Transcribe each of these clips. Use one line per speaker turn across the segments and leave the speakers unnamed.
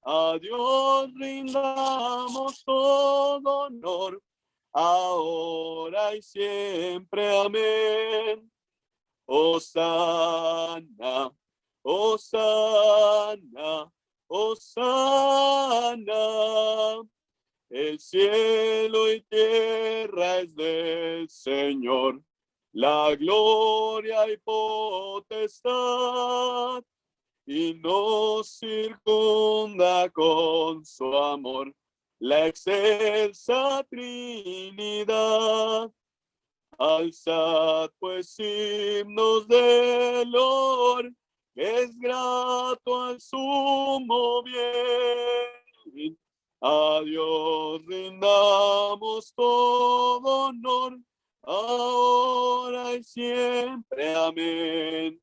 A Dios rindamos todo honor, ahora y siempre. Amén. Hosana, hosana, hosana. El cielo y tierra es del Señor, la gloria y potestad, y nos circunda con su amor la excelsa Trinidad. Alzad pues himnos de loor, que es grato al sumo bien. A Dios rindamos todo honor, ahora y siempre. Amén.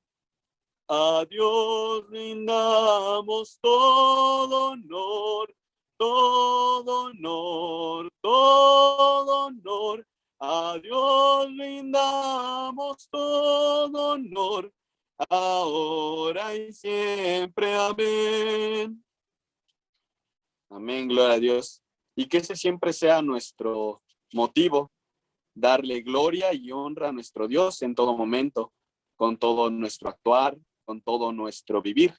A Dios rindamos todo honor, todo honor, todo honor. A Dios rindamos todo honor, ahora y siempre. Amén. Amén, gloria a Dios. Y que ese siempre sea nuestro motivo, darle gloria y honra a nuestro Dios en todo momento, con todo nuestro actuar, con todo nuestro vivir,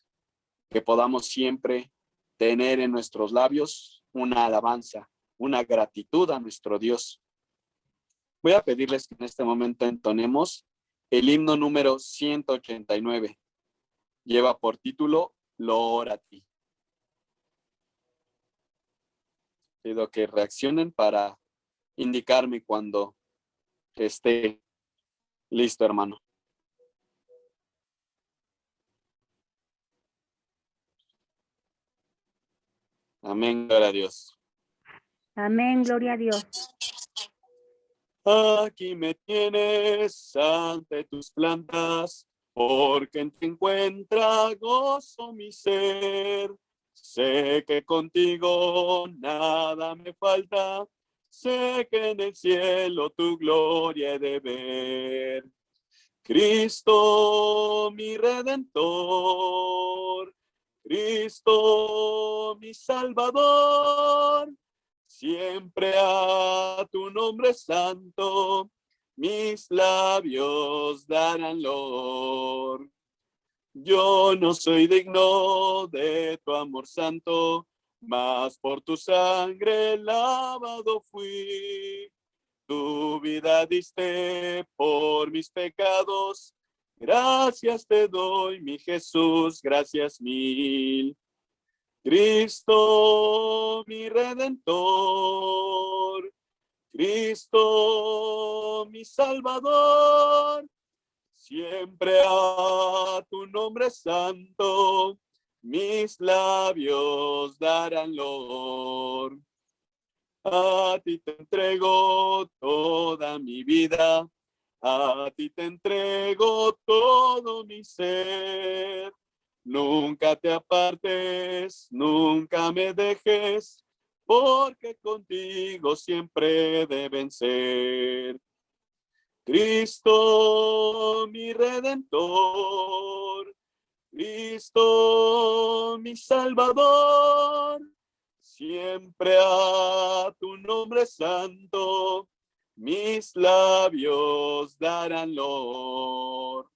que podamos siempre tener en nuestros labios una alabanza, una gratitud a nuestro Dios. Voy a pedirles que en este momento entonemos el himno número 189. Lleva por título Loor a ti. Pido que reaccionen para indicarme cuando esté listo, hermano. Amén, gloria a Dios.
Amén, gloria a Dios.
Aquí me tienes ante tus plantas, porque en ti encuentra gozo mi ser. Sé que contigo nada me falta, sé que en el cielo tu gloria he de ver. Cristo mi Redentor, Cristo mi Salvador, siempre a tu nombre santo mis labios darán loor. Yo no soy digno de tu amor santo, mas por tu sangre lavado fui. Tu vida diste por mis pecados, gracias te doy, mi Jesús, gracias mil. Cristo, mi Redentor, Cristo, mi Salvador, siempre a tu nombre santo, mis labios darán loor. A ti te entrego toda mi vida, a ti te entrego todo mi ser. Nunca te apartes, nunca me dejes, porque contigo siempre deben ser. Cristo, mi Redentor, Cristo, mi Salvador, siempre a tu nombre santo, mis labios darán loor.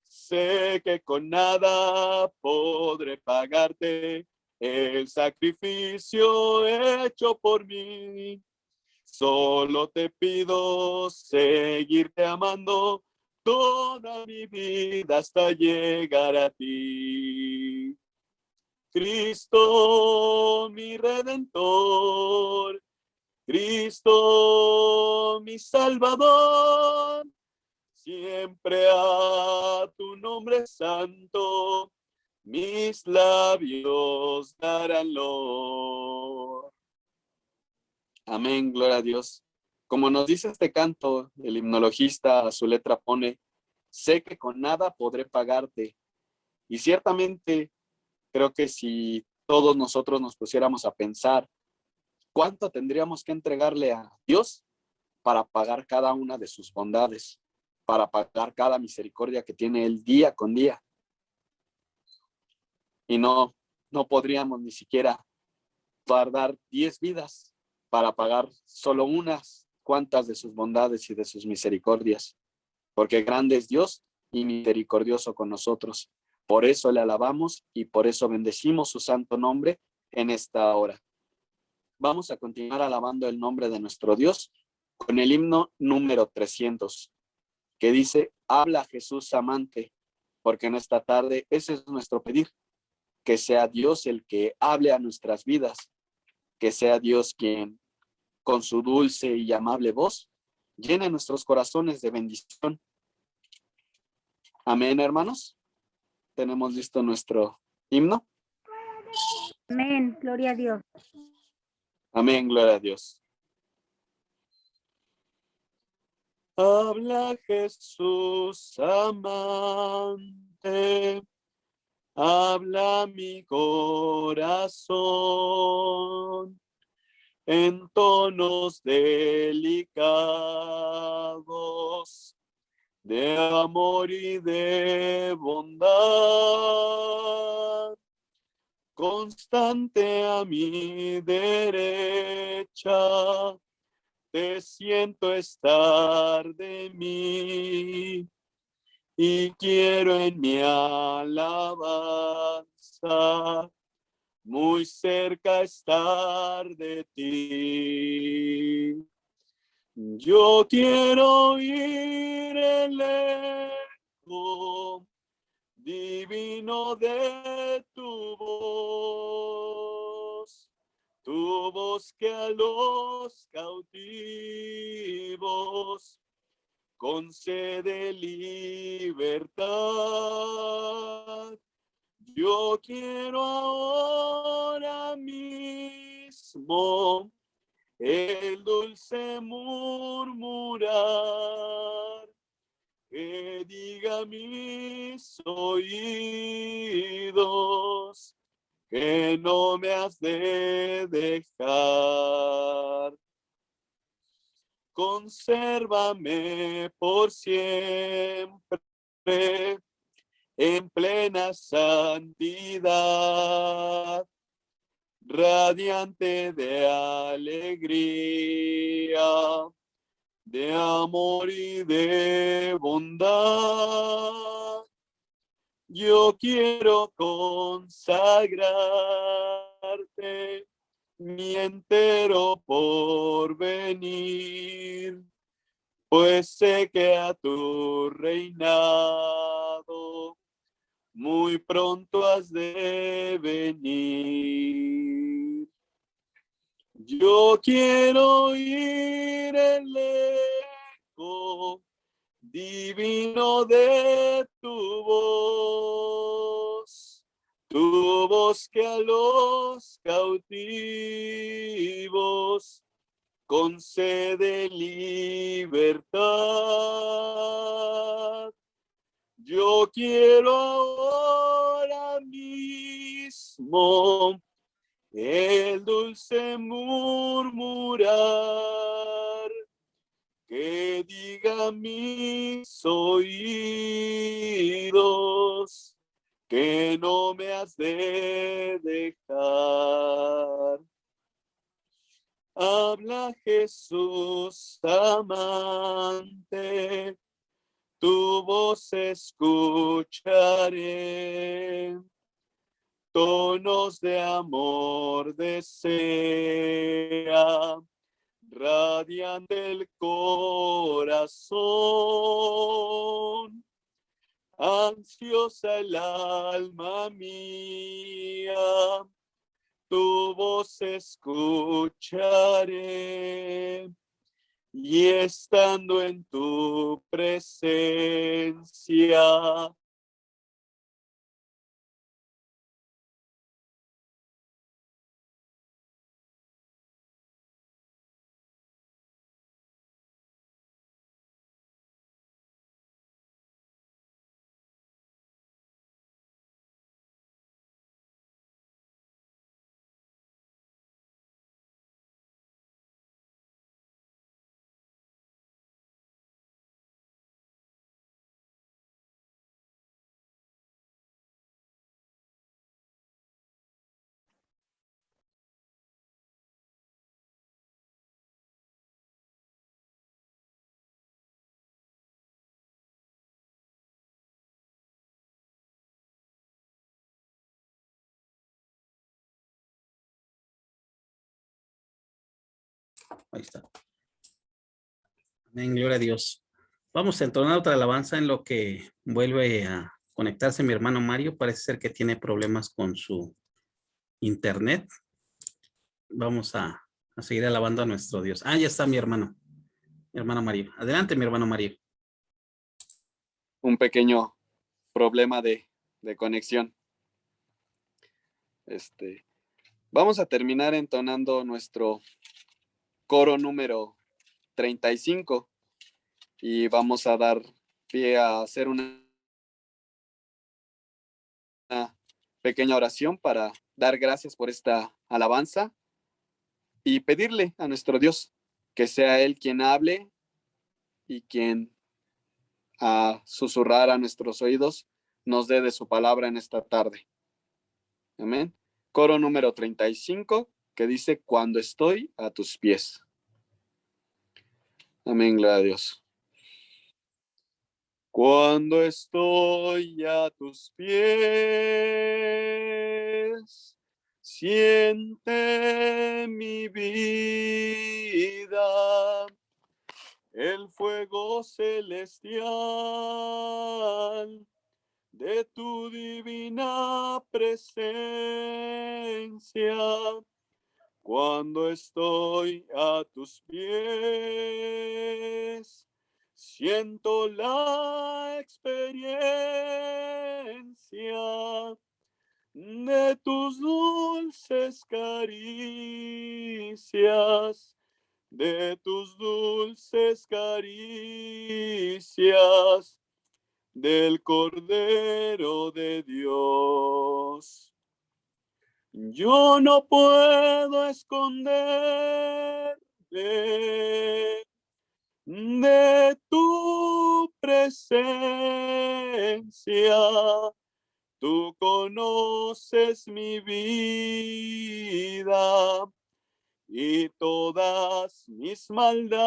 Sé que con nada podré pagarte el sacrificio hecho por mí. Solo te pido seguirte amando toda mi vida hasta llegar a ti. Cristo, mi Redentor, Cristo, mi Salvador, siempre a tu nombre santo, mis labios darán loor. Amén, gloria a Dios. Como nos dice este canto, el himnologista a su letra pone, sé que con nada podré pagarte. Y ciertamente creo que si todos nosotros nos pusiéramos a pensar cuánto tendríamos que entregarle a Dios para pagar cada una de sus bondades, para pagar cada misericordia que tiene Él día con día. Y no no podríamos ni siquiera tardar 10 vidas para pagar solo unas cuantas de sus bondades y de sus misericordias, porque grande es Dios y misericordioso con nosotros. Por eso le alabamos y por eso bendecimos su santo nombre en esta hora. Vamos a continuar alabando el nombre de nuestro Dios con el himno número 300, que dice: habla Jesús amante, porque en esta tarde ese es nuestro pedir, que sea Dios el que hable a nuestras vidas, que sea Dios quien con su dulce y amable voz llene nuestros corazones de bendición. Amén, hermanos. Tenemos listo nuestro himno.
Amén, gloria a Dios.
Amén, gloria a Dios. Habla Jesús amante, habla mi corazón en tonos delicados de amor y de bondad. Constante a mi derecha, te siento estar de mí y quiero en mi alabanza muy cerca estar de ti. Yo quiero oír el eco divino de tu voz que a los cautivos concede libertad. Yo quiero ahora mismo el dulce murmurar que diga mis oídos que no me has de dejar. Consérvame por siempre en plena santidad, radiante de alegría, de amor y de bondad. Yo quiero consagrarte mi entero porvenir, pues sé que a tu reinado muy pronto has de venir. Yo quiero oír el eco divino de tu voz que a los cautivos concede libertad. Yo quiero ahora mismo el dulce murmurar que diga mis oídos que no me has de dejar. Habla Jesús amante, tu voz escucharé, tonos de amor desea, radiante el corazón, ansiosa el alma mía, tu voz escucharé, y estando en tu presencia,
Ahí está. Amén, gloria a Dios. Vamos a entonar otra alabanza en lo que vuelve a conectarse mi hermano Mario. Parece ser que tiene problemas con su internet. Vamos a seguir alabando a nuestro Dios. Ah, ya está mi hermano Mario. Adelante, mi hermano Mario.
Un pequeño problema de conexión. Vamos a terminar entonando nuestro coro número 35 y vamos a dar pie a hacer una pequeña oración para dar gracias por esta alabanza y pedirle a nuestro Dios que sea Él quien hable y quien a susurrar a nuestros oídos nos dé de su palabra en esta tarde. Amén. Coro número 35 que dice: cuando estoy a tus pies. Amén, gloria a Dios. Cuando estoy a tus pies, siente mi vida el fuego celestial de tu divina presencia. Cuando estoy a tus pies, siento la experiencia de tus dulces caricias, de tus dulces caricias, del Cordero de Dios. Yo no puedo esconderme de tu presencia. Tú conoces mi vida y todas mis maldades.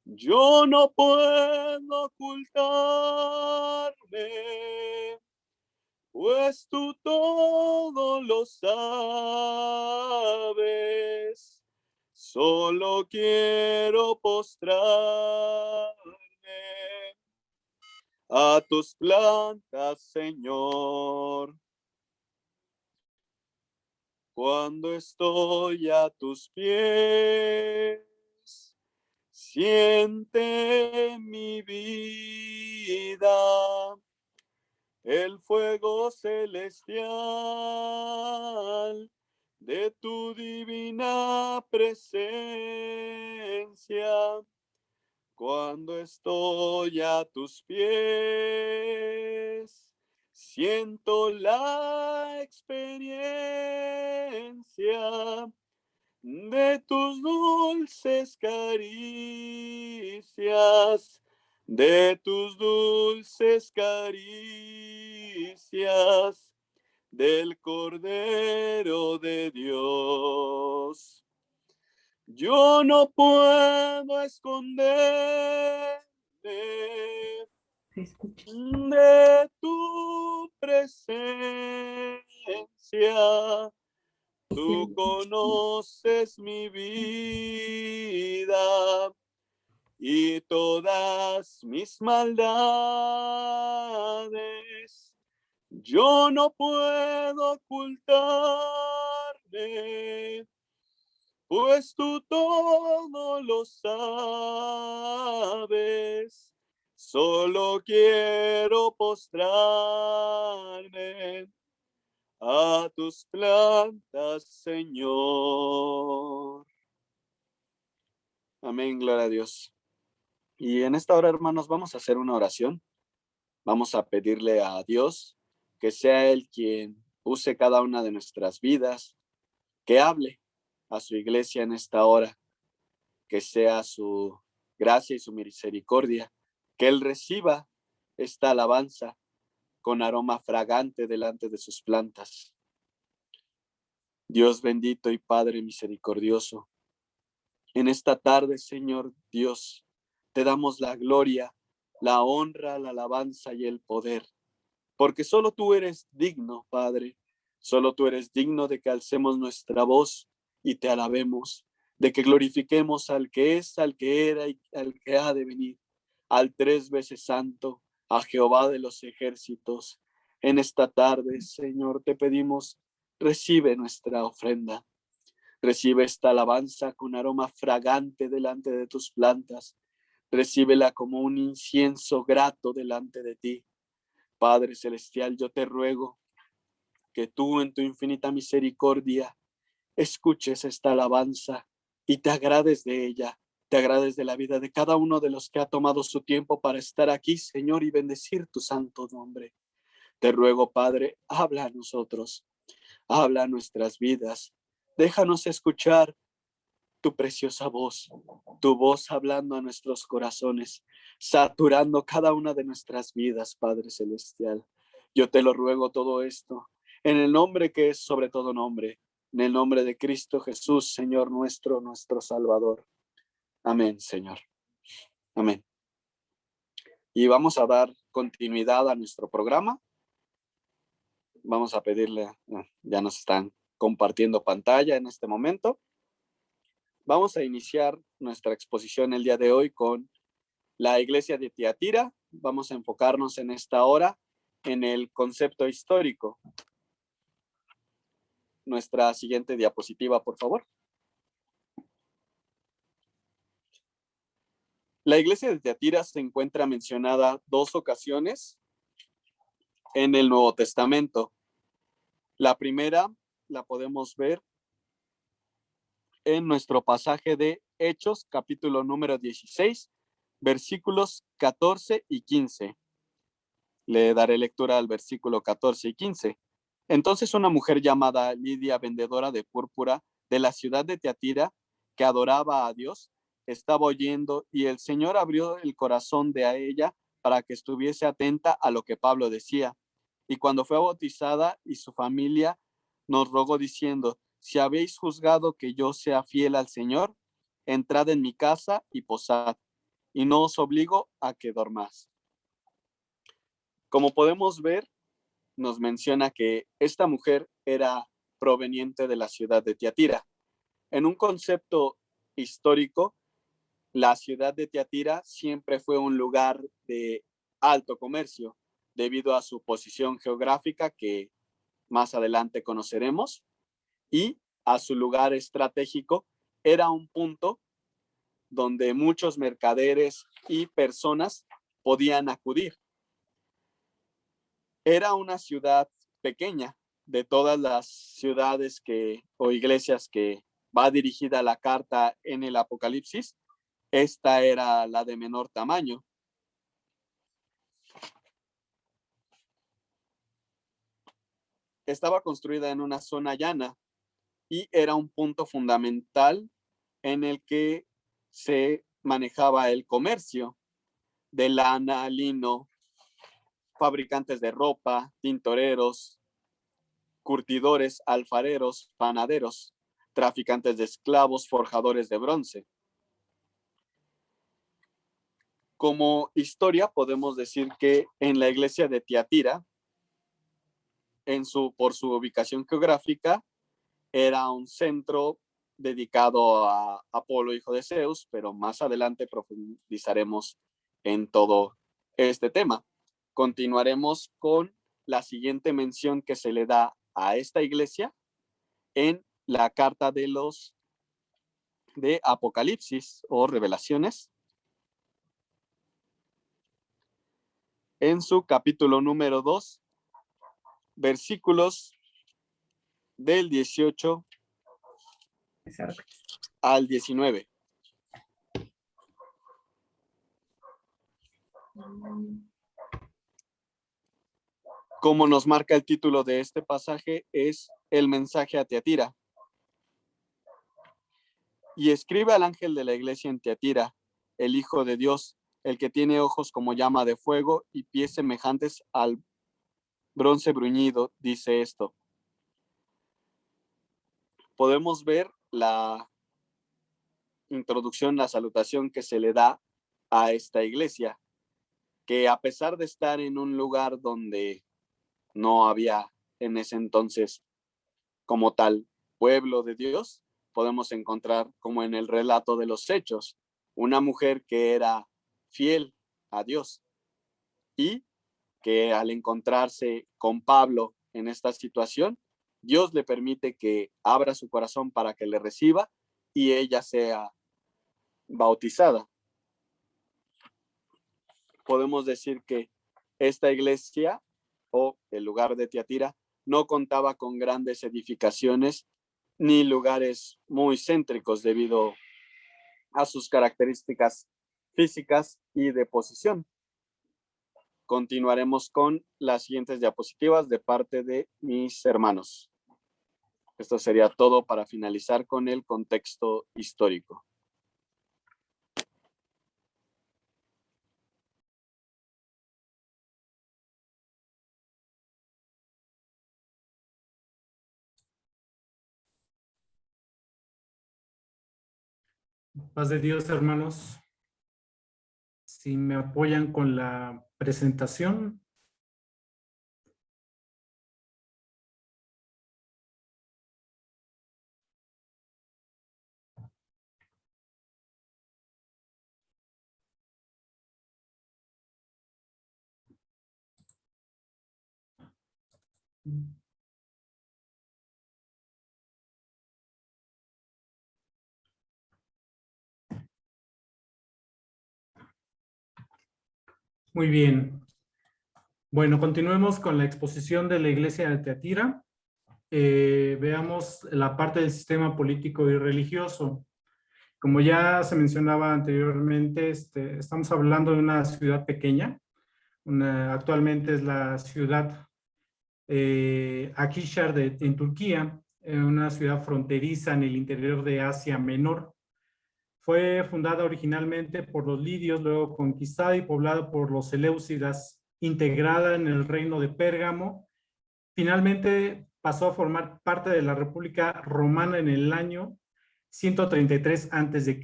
Yo no puedo ocultarme, pues tú todo lo sabes. Solo quiero postrarme a tus plantas, Señor. Cuando estoy a tus pies, siente mi vida el fuego celestial de tu divina presencia. Cuando estoy a tus pies, siento la experiencia de tus dulces caricias, de tus dulces caricias, del Cordero de Dios. Yo no puedo esconderme de tu presencia. Tú conoces mi vida y todas mis maldades. Yo no puedo ocultarme, pues tú todo lo sabes. Solo quiero postrarme a tus plantas, Señor. Amén, gloria a Dios. Y en esta hora, hermanos, vamos a hacer una oración. Vamos a pedirle a Dios que sea Él quien use cada una de nuestras vidas, que hable a su iglesia en esta hora, que sea su gracia y su misericordia, que Él reciba esta alabanza con aroma fragante delante de sus plantas. Dios bendito y Padre misericordioso, en esta tarde, Señor Dios, te damos la gloria, la honra, la alabanza y el poder, porque solo tú eres digno, Padre, solo tú eres digno de que alcemos nuestra voz y te alabemos, de que glorifiquemos al que es, al que era y al que ha de venir, al 3 veces santo, a Jehová de los ejércitos. En esta tarde, Señor, te pedimos, recibe nuestra ofrenda. Recibe esta alabanza con aroma fragante delante de tus plantas. Recíbela como un incienso grato delante de ti. Padre celestial, yo te ruego que tú en tu infinita misericordia escuches esta alabanza y te agrades de ella, te agrades de la vida de cada uno de los que ha tomado su tiempo para estar aquí, Señor, y bendecir tu santo nombre. Te ruego, Padre, habla a nosotros, habla a nuestras vidas. Déjanos escuchar tu preciosa voz, tu voz hablando a nuestros corazones, saturando cada una de nuestras vidas, Padre Celestial. Yo te lo ruego todo esto, en el nombre que es sobre todo nombre, en el nombre de Cristo Jesús, Señor nuestro, nuestro Salvador. Amén, Señor. Amén. Y vamos a dar continuidad a nuestro programa. Vamos a pedirle, ya nos están compartiendo pantalla en este momento. Vamos a iniciar nuestra exposición el día de hoy con la iglesia de Tiatira. Vamos a enfocarnos en esta hora en el concepto histórico. Nuestra siguiente diapositiva, por favor. La iglesia de Tiatira se encuentra mencionada 2 ocasiones en el Nuevo Testamento. La primera la podemos ver en nuestro pasaje de Hechos, capítulo número 16, versículos 14 y 15. Le daré lectura al versículo 14 y 15. Entonces una mujer llamada Lidia, vendedora de púrpura de la ciudad de Tiatira, que adoraba a Dios, estaba oyendo y el Señor abrió el corazón de a ella para que estuviese atenta a lo que Pablo decía. Y cuando fue bautizada y su familia nos rogó diciendo, si habéis juzgado que yo sea fiel al Señor, entrad en mi casa y posad, y no os obligo a que dormáis. Como podemos ver, nos menciona que esta mujer era proveniente de la ciudad de Tiatira. En un concepto histórico, la ciudad de Tiatira siempre fue un lugar de alto comercio, debido a su posición geográfica que más adelante conoceremos, y a su lugar estratégico. Era un punto donde muchos mercaderes y personas podían acudir. Era una ciudad pequeña. De todas las ciudades o iglesias que va dirigida la carta en el Apocalipsis, esta era la de menor tamaño. Estaba construida en una zona llana y era un punto fundamental en el que se manejaba el comercio de lana, lino, fabricantes de ropa, tintoreros, curtidores, alfareros, panaderos, traficantes de esclavos, forjadores de bronce. Como historia podemos decir que en la iglesia de Tiatira, por su ubicación geográfica, era un centro dedicado a Apolo, hijo de Zeus, pero más adelante profundizaremos en todo este tema. Continuaremos con la siguiente mención que se le da a esta iglesia en la carta de Apocalipsis o Revelaciones, en su capítulo número 2, versículos del 18 al 19. Como nos marca el título de este pasaje, es el mensaje a Tiatira. Y escribe al ángel de la iglesia en Tiatira, el Hijo de Dios, el que tiene ojos como llama de fuego y pies semejantes al bronce bruñido, dice esto. Podemos ver la introducción, la salutación que se le da a esta iglesia, que a pesar de estar en un lugar donde no había en ese entonces como tal pueblo de Dios, podemos encontrar como en el relato de los Hechos, una mujer que era fiel a Dios y que al encontrarse con Pablo en esta situación, Dios le permite que abra su corazón para que le reciba y ella sea bautizada. Podemos decir que esta iglesia o el lugar de Tiatira no contaba con grandes edificaciones ni lugares muy céntricos debido a sus características físicas y de posición. Continuaremos con las siguientes diapositivas de parte de mis hermanos. Esto sería todo para finalizar con el contexto histórico.
Paz de Dios, hermanos. Si me apoyan con la presentación. Muy bien. Bueno, continuemos con la exposición de la iglesia de Tiatira. Veamos la parte del sistema político y religioso. Como ya se mencionaba anteriormente, estamos hablando de una ciudad pequeña. Actualmente es la ciudad Akhisar en Turquía, una ciudad fronteriza en el interior de Asia Menor. Fue fundada originalmente por los lidios, luego conquistada y poblada por los seleucidas, integrada en el reino de Pérgamo. Finalmente pasó a formar parte de la República Romana en el año 133 a.C.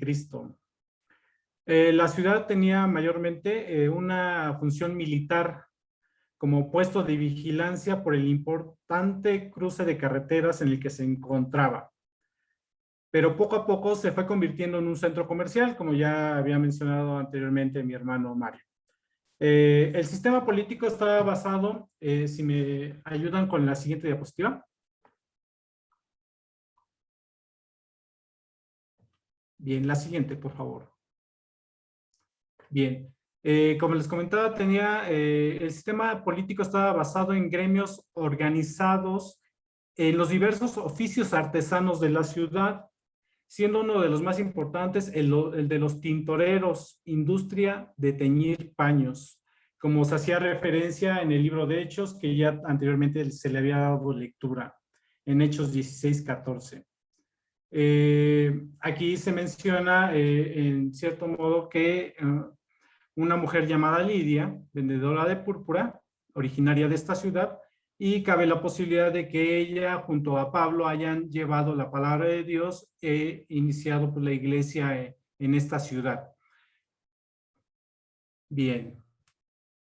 La ciudad tenía mayormente una función militar como puesto de vigilancia por el importante cruce de carreteras en el que se encontraba. Pero poco a poco se fue convirtiendo en un centro comercial, como ya había mencionado anteriormente mi hermano Mario. El sistema político estaba basado, si me ayudan con la siguiente diapositiva. Bien, la siguiente, por favor. Bien, como les comentaba, el sistema político estaba basado en gremios organizados en los diversos oficios artesanos de la ciudad, siendo uno de los más importantes el de los tintoreros, industria de teñir paños, como se hacía referencia en el libro de Hechos, que ya anteriormente se le había dado lectura, en Hechos 16:14. Aquí se menciona, en cierto modo, que una mujer llamada Lidia, vendedora de púrpura, originaria de esta ciudad, y cabe la posibilidad de que ella junto a Pablo hayan llevado la palabra de Dios e iniciado pues, la iglesia en esta ciudad. Bien,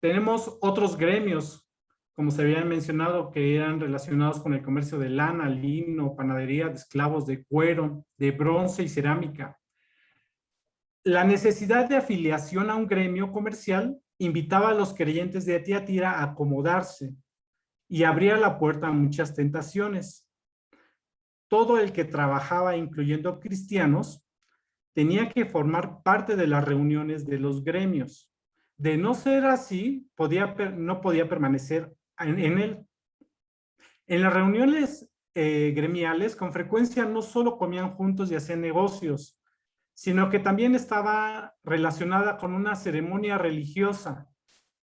tenemos otros gremios, como se habían mencionado, que eran relacionados con el comercio de lana, lino, panadería, de esclavos, de cuero, de bronce y cerámica. La necesidad de afiliación a un gremio comercial invitaba a los creyentes de Tiatira a acomodarse y abría la puerta a muchas tentaciones. Todo el que trabajaba, incluyendo cristianos, tenía que formar parte de las reuniones de los gremios. De no ser así, no podía permanecer en él. En las reuniones gremiales, con frecuencia no solo comían juntos y hacían negocios, sino que también estaba relacionada con una ceremonia religiosa,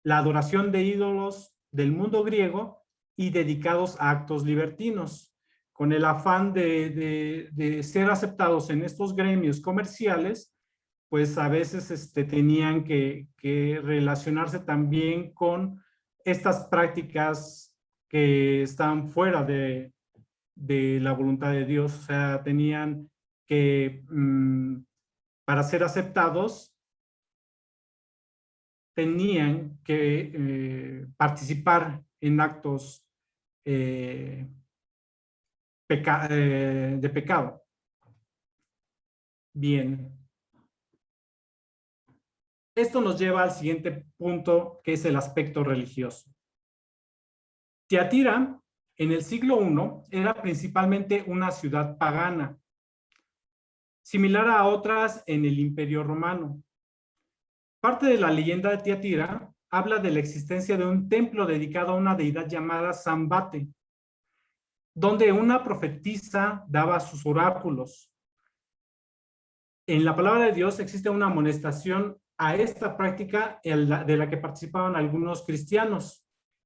la adoración de ídolos del mundo griego y dedicados a actos libertinos, con el afán de ser aceptados en estos gremios comerciales, pues a veces tenían que relacionarse también con estas prácticas que están fuera de la voluntad de Dios, o sea, tenían que, para ser aceptados, tenían que participar en actos de pecado. Bien. Esto nos lleva al siguiente punto, que es el aspecto religioso. Tiatira, en el siglo I, era principalmente una ciudad pagana, similar a otras en el Imperio Romano. Parte de la leyenda de Tiatira habla de la existencia de un templo dedicado a una deidad llamada Zambate, donde una profetisa daba sus oráculos. En la palabra de Dios existe una amonestación a esta práctica de la que participaban algunos cristianos,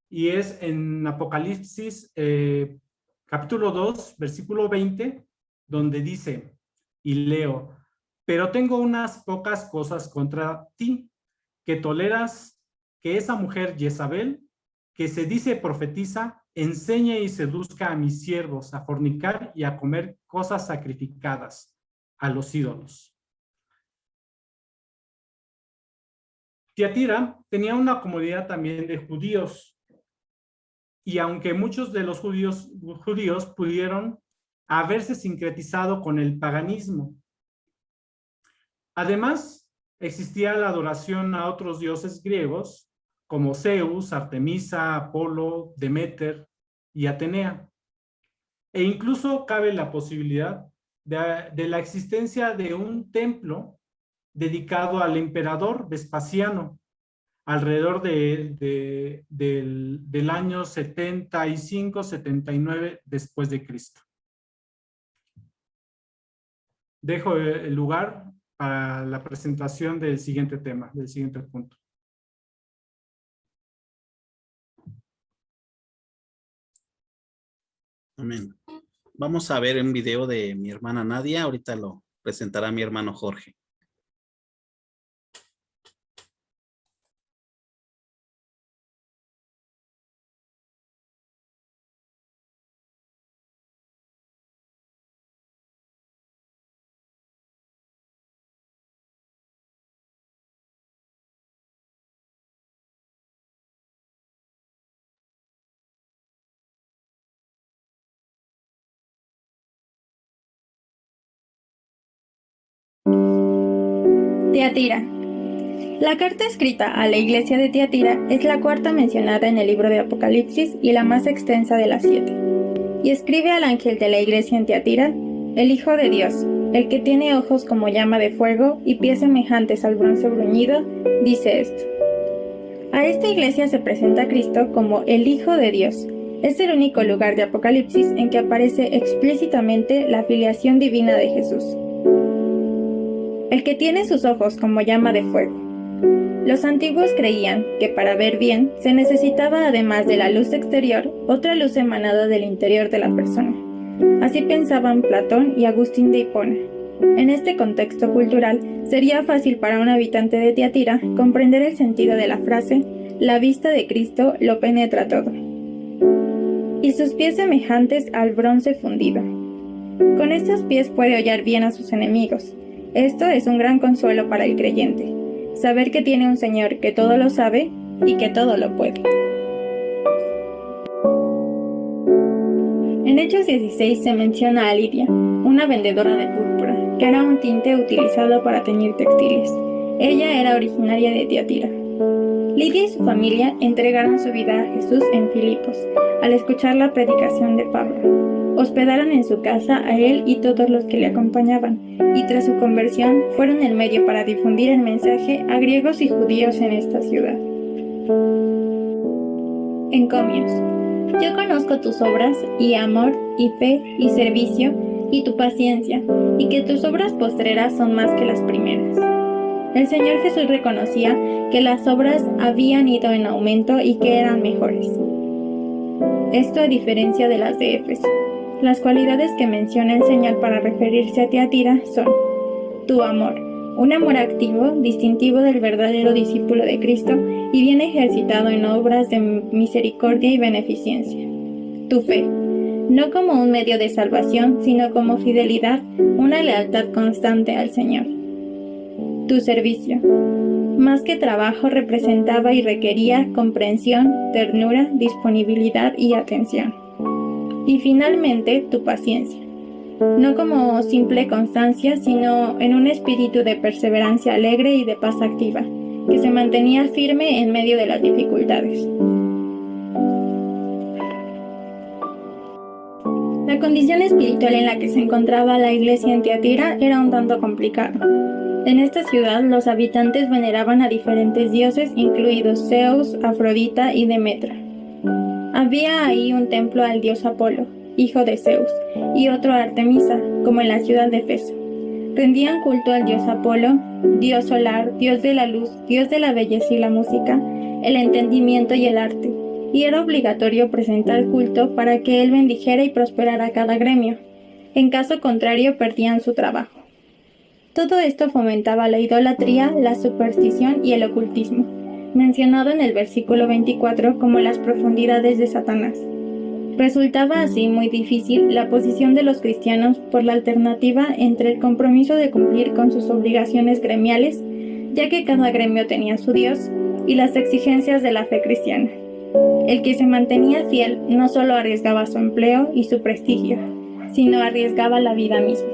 y es en Apocalipsis capítulo 2, versículo 20, donde dice, y leo, pero tengo unas pocas cosas contra ti, que toleras que esa mujer Jezabel, que se dice profetiza, enseñe y seduzca a mis siervos a fornicar y a comer cosas sacrificadas a los ídolos. Tiatira tenía una comunidad también de judíos, y aunque muchos de los judíos pudieron haberse sincretizado con el paganismo. Además, existía la adoración a otros dioses griegos, como Zeus, Artemisa, Apolo, Demeter y Atenea. E incluso cabe la posibilidad de la existencia de un templo dedicado al emperador Vespasiano, alrededor del año 75-79 después de Cristo. Dejo el lugar para la presentación del siguiente tema, del siguiente punto.
Amén. Vamos a ver un video de mi hermana Nadia. Ahorita lo presentará mi hermano Jorge.
Tiatira. La carta escrita a la iglesia de Tiatira es la cuarta mencionada en el libro de Apocalipsis y la más extensa de las 7. Y escribe al ángel de la iglesia en Tiatira, el Hijo de Dios, el que tiene ojos como llama de fuego y pies semejantes al bronce bruñido, dice esto. A esta iglesia se presenta Cristo como el Hijo de Dios. Es el único lugar de Apocalipsis en que aparece explícitamente la filiación divina de Jesús. El que tiene sus ojos como llama de fuego. Los antiguos creían que para ver bien se necesitaba, además de la luz exterior, otra luz emanada del interior de la persona. Así pensaban Platón y Agustín de Hipona. En este contexto cultural, sería fácil para un habitante de Tiatira comprender el sentido de la frase «La vista de Cristo lo penetra todo» y sus pies semejantes al bronce fundido. Con estos pies puede hollar bien a sus enemigos. Esto es un gran consuelo para el creyente, saber que tiene un Señor que todo lo sabe y que todo lo puede. En Hechos 16 se menciona a Lidia, una vendedora de púrpura, que era un tinte utilizado para teñir textiles. Ella era originaria de Tiatira. Lidia y su familia entregaron su vida a Jesús en Filipos, al escuchar la predicación de Pablo. Hospedaron en su casa a él y todos los que le acompañaban, y tras su conversión fueron el medio para difundir el mensaje a griegos y judíos en esta ciudad. Encomios. Yo conozco tus obras, y amor, y fe, y servicio, y tu paciencia, y que tus obras postreras son más que las primeras. El Señor Jesús reconocía que las obras habían ido en aumento y que eran mejores. Esto a diferencia de las de Éfeso. Las cualidades que menciona el Señor para referirse a Tiatira son tu amor, un amor activo, distintivo del verdadero discípulo de Cristo y bien ejercitado en obras de misericordia y beneficencia. Tu fe, no como un medio de salvación, sino como fidelidad, una lealtad constante al Señor. Tu servicio, más que trabajo, representaba y requería comprensión, ternura, disponibilidad y atención. Y finalmente, tu paciencia, no como simple constancia, sino en un espíritu de perseverancia alegre y de paz activa, que se mantenía firme en medio de las dificultades. La condición espiritual en la que se encontraba la iglesia en Tiatira era un tanto complicada. En esta ciudad los habitantes veneraban a diferentes dioses, incluidos Zeus, Afrodita y Demetra. Había ahí un templo al dios Apolo, hijo de Zeus, y otro a Artemisa, como en la ciudad de Efeso. Rendían culto al dios Apolo, dios solar, dios de la luz, dios de la belleza y la música, el entendimiento y el arte, y era obligatorio presentar culto para que él bendijera y prosperara cada gremio. En caso contrario, perdían su trabajo. Todo esto fomentaba la idolatría, la superstición y el ocultismo, mencionado en el versículo 24 como las profundidades de Satanás. Resultaba así muy difícil la posición de los cristianos por la alternativa entre el compromiso de cumplir con sus obligaciones gremiales, ya que cada gremio tenía su Dios, y las exigencias de la fe cristiana. El que se mantenía fiel no solo arriesgaba su empleo y su prestigio, sino arriesgaba la vida misma.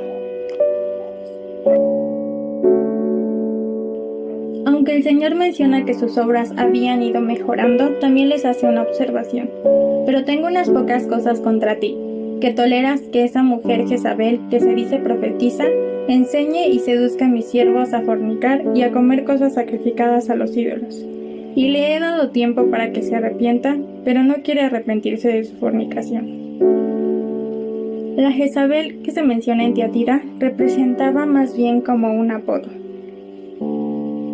Aunque el Señor menciona que sus obras habían ido mejorando, también les hace una observación. Pero tengo unas pocas cosas contra ti, que toleras que esa mujer Jezabel, que se dice profetiza, enseñe y seduzca a mis siervos a fornicar y a comer cosas sacrificadas a los ídolos. Y le he dado tiempo para que se arrepienta, pero no quiere arrepentirse de su fornicación. La Jezabel que se menciona en Tiatira representaba más bien como un apodo.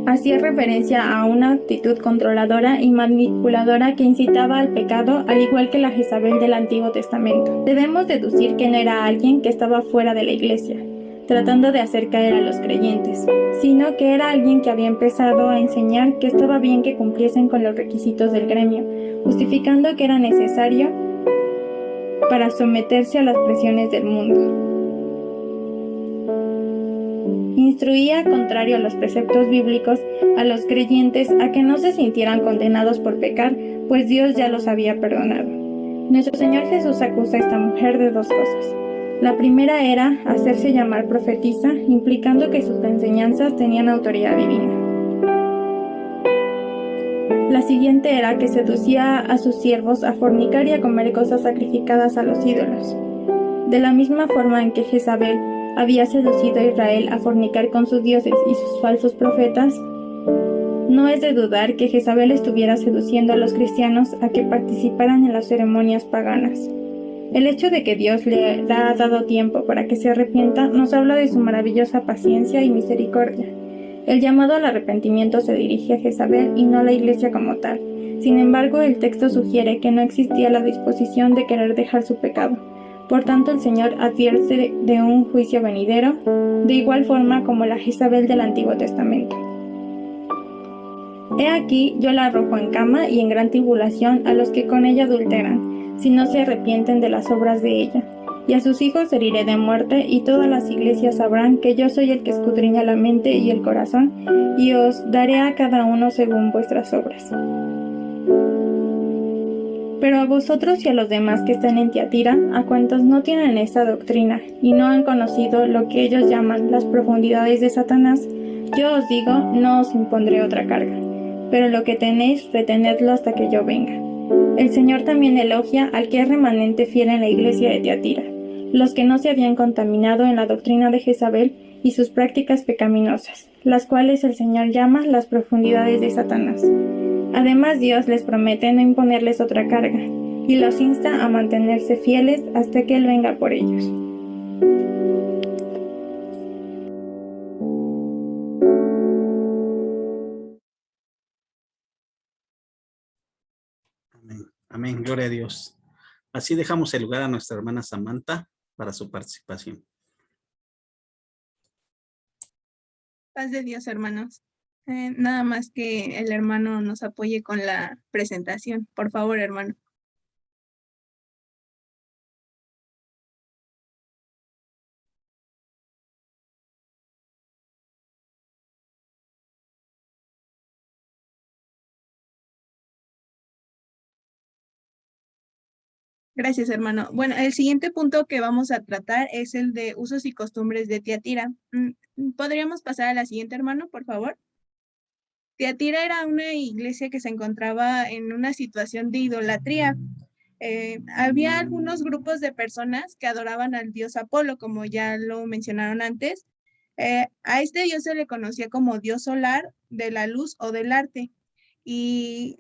Hacía referencia a una actitud controladora y manipuladora que incitaba al pecado, al igual que la Jezabel del Antiguo Testamento. Debemos deducir que no era alguien que estaba fuera de la iglesia, tratando de hacer caer a los creyentes, sino que era alguien que había empezado a enseñar que estaba bien que cumpliesen con los requisitos del gremio, justificando que era necesario para someterse a las presiones del mundo. Instruía, contrario a los preceptos bíblicos, a los creyentes a que no se sintieran condenados por pecar, pues Dios ya los había perdonado. Nuestro Señor Jesús acusa a esta mujer de dos cosas. La primera era hacerse llamar profetisa, implicando que sus enseñanzas tenían autoridad divina. La siguiente era que seducía a sus siervos a fornicar y a comer cosas sacrificadas a los ídolos. De la misma forma en que Jezabel había seducido a Israel a fornicar con sus dioses y sus falsos profetas, no es de dudar que Jezabel estuviera seduciendo a los cristianos a que participaran en las ceremonias paganas. El hecho de que Dios le ha dado tiempo para que se arrepienta nos habla de su maravillosa paciencia y misericordia. El llamado al arrepentimiento se dirige a Jezabel y no a la iglesia como tal. Sin embargo, el texto sugiere que no existía la disposición de querer dejar su pecado. Por tanto, el Señor advierte de un juicio venidero, de igual forma como la Jezabel del Antiguo Testamento. He aquí, yo la arrojo en cama y en gran tribulación a los que con ella adulteran, si no se arrepienten de las obras de ella. Y a sus hijos heriré de muerte, y todas las iglesias sabrán que yo soy el que escudriña la mente y el corazón, y os daré a cada uno según vuestras obras. Pero a vosotros y a los demás que están en Tiatira, a cuantos no tienen esta doctrina y no han conocido lo que ellos llaman las profundidades de Satanás, yo os digo, no os impondré otra carga, pero lo que tenéis, retenedlo hasta que yo venga. El Señor también elogia al que es remanente fiel en la iglesia de Tiatira, los que no se habían contaminado en la doctrina de Jezabel y sus prácticas pecaminosas, las cuales el Señor llama las profundidades de Satanás. Además, Dios les promete no imponerles otra carga, y los insta a mantenerse fieles hasta que Él venga por ellos.
Amén. Amén. Gloria a Dios. Así dejamos el lugar a nuestra hermana Samantha para su participación.
Paz de Dios, hermanos. Nada más que el hermano nos apoye con la presentación. Por favor, hermano. Gracias, hermano. Bueno, el siguiente punto que vamos a tratar es el de usos y costumbres de Tiatira. ¿Podríamos pasar a la siguiente, hermano, por favor? Tiatira era una iglesia que se encontraba en una situación de idolatría. Había algunos grupos de personas que adoraban al dios Apolo, como ya lo mencionaron antes. A este dios se le conocía como dios solar, de la luz o del arte. Y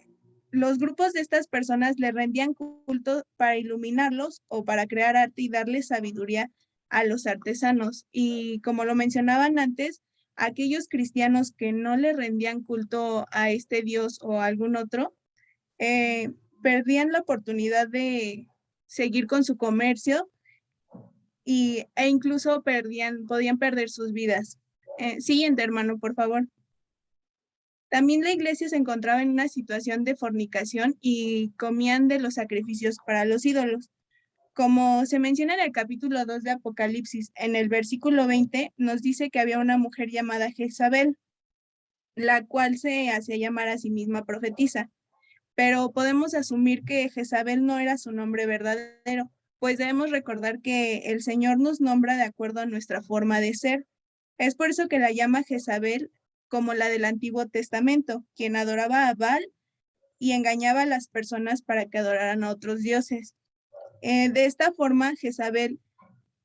los grupos de estas personas le rendían culto para iluminarlos o para crear arte y darle sabiduría a los artesanos. Y como lo mencionaban antes, aquellos cristianos que no le rendían culto a este dios o a algún otro, perdían la oportunidad de seguir con su comercio e incluso podían perder sus vidas. Siguiente, hermano, por favor. También la iglesia se encontraba en una situación de fornicación y comían de los sacrificios para los ídolos. Como se menciona en el capítulo 2 de Apocalipsis, en el versículo 20 nos dice que había una mujer llamada Jezabel, la cual se hacía llamar a sí misma profetisa. Pero podemos asumir que Jezabel no era su nombre verdadero, pues debemos recordar que el Señor nos nombra de acuerdo a nuestra forma de ser. Es por eso que la llama Jezabel como la del Antiguo Testamento, quien adoraba a Baal y engañaba a las personas para que adoraran a otros dioses. De esta forma, Jezabel,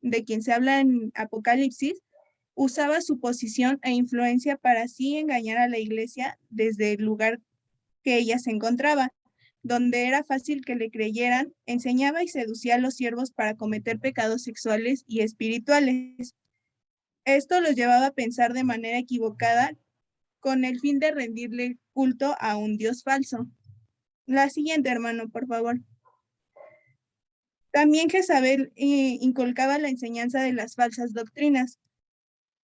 de quien se habla en Apocalipsis, usaba su posición e influencia para así engañar a la iglesia desde el lugar que ella se encontraba, donde era fácil que le creyeran, enseñaba y seducía a los siervos para cometer pecados sexuales y espirituales. Esto los llevaba a pensar de manera equivocada con el fin de rendirle culto a un dios falso. La siguiente, hermano, por favor. También Jezabel inculcaba la enseñanza de las falsas doctrinas.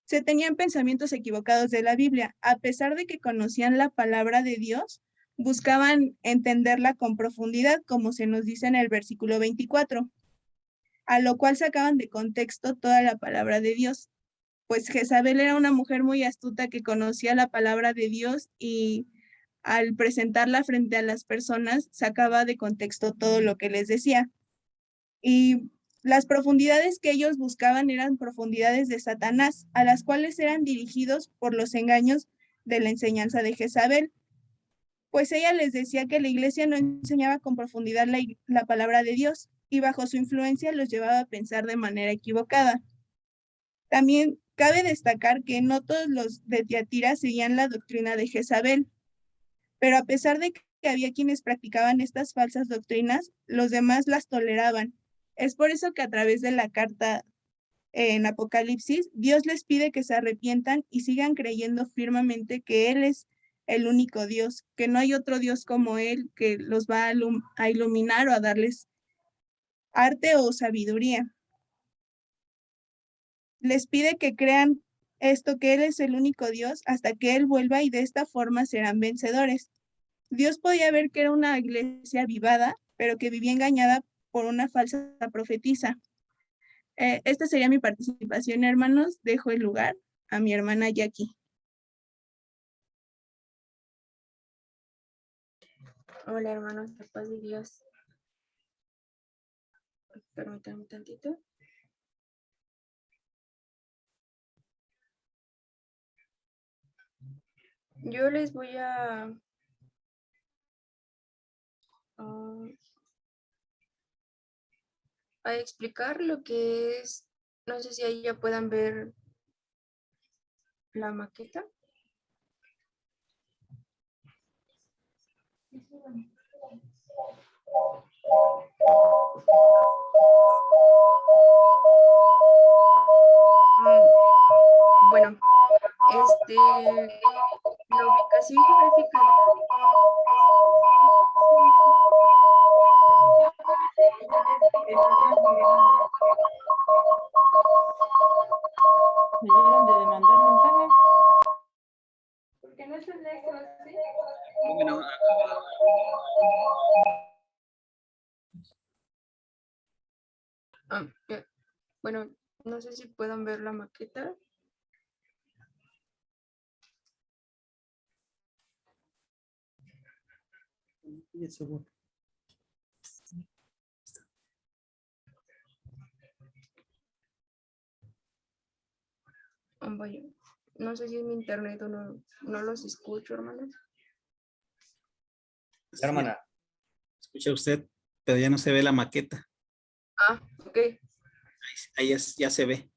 Se tenían pensamientos equivocados de la Biblia, a pesar de que conocían la palabra de Dios, buscaban entenderla con profundidad, como se nos dice en el versículo 24, a lo cual sacaban de contexto toda la palabra de Dios. Pues Jezabel era una mujer muy astuta que conocía la palabra de Dios y al presentarla frente a las personas sacaba de contexto todo lo que les decía. Y las profundidades que ellos buscaban eran profundidades de Satanás, a las cuales eran dirigidos por los engaños de la enseñanza de Jezabel. Pues ella les decía que la iglesia no enseñaba con profundidad la palabra de Dios y bajo su influencia los llevaba a pensar de manera equivocada. También cabe destacar que no todos los de Tiatira seguían la doctrina de Jezabel, pero a pesar de que había quienes practicaban estas falsas doctrinas, los demás las toleraban. Es por eso que a través de la carta en Apocalipsis, Dios les pide que se arrepientan y sigan creyendo firmemente que Él es el único Dios, que no hay otro Dios como Él que los va a iluminar o a darles arte o sabiduría. Les pide que crean esto, que Él es el único Dios, hasta que Él vuelva y de esta forma serán vencedores. Dios podía ver que era una iglesia avivada, pero que vivía engañada por una falsa profetisa. Esta sería mi participación, hermanos. Dejo el lugar a mi hermana Jackie.
Hola, hermanos, la paz de Dios. Permítanme tantito. Yo les voy a explicar lo que es, no sé si ahí ya puedan ver la maqueta. Bueno, la ubicación geográfica.
Me dieron de demandar mensajes.
Porque no es el negro, ¿sí? Bueno, no sé si puedan ver la maqueta. Vaya, no sé si es mi internet o no los escucho, hermanos.
Sí,
Hermana,
escucha usted, pero ya no se ve la maqueta.
Ah, ok.
Ahí ya se ve.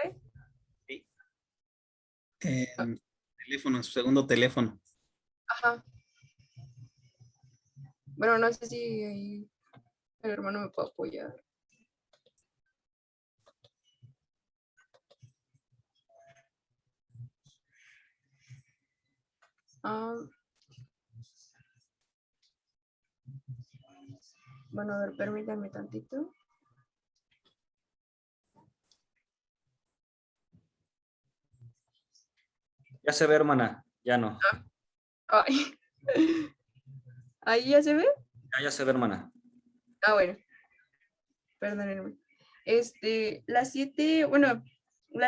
¿Ve?
Sí. Teléfono, su segundo teléfono.
Ajá. Bueno, no sé si ahí el hermano me puede apoyar. Bueno, a ver, permítanme tantito.
ya se ve, hermana. Ya no.
Ay. ¿Ahí ya se ve?
Ya se ve, hermana.
Ah, bueno. Perdónenme. Las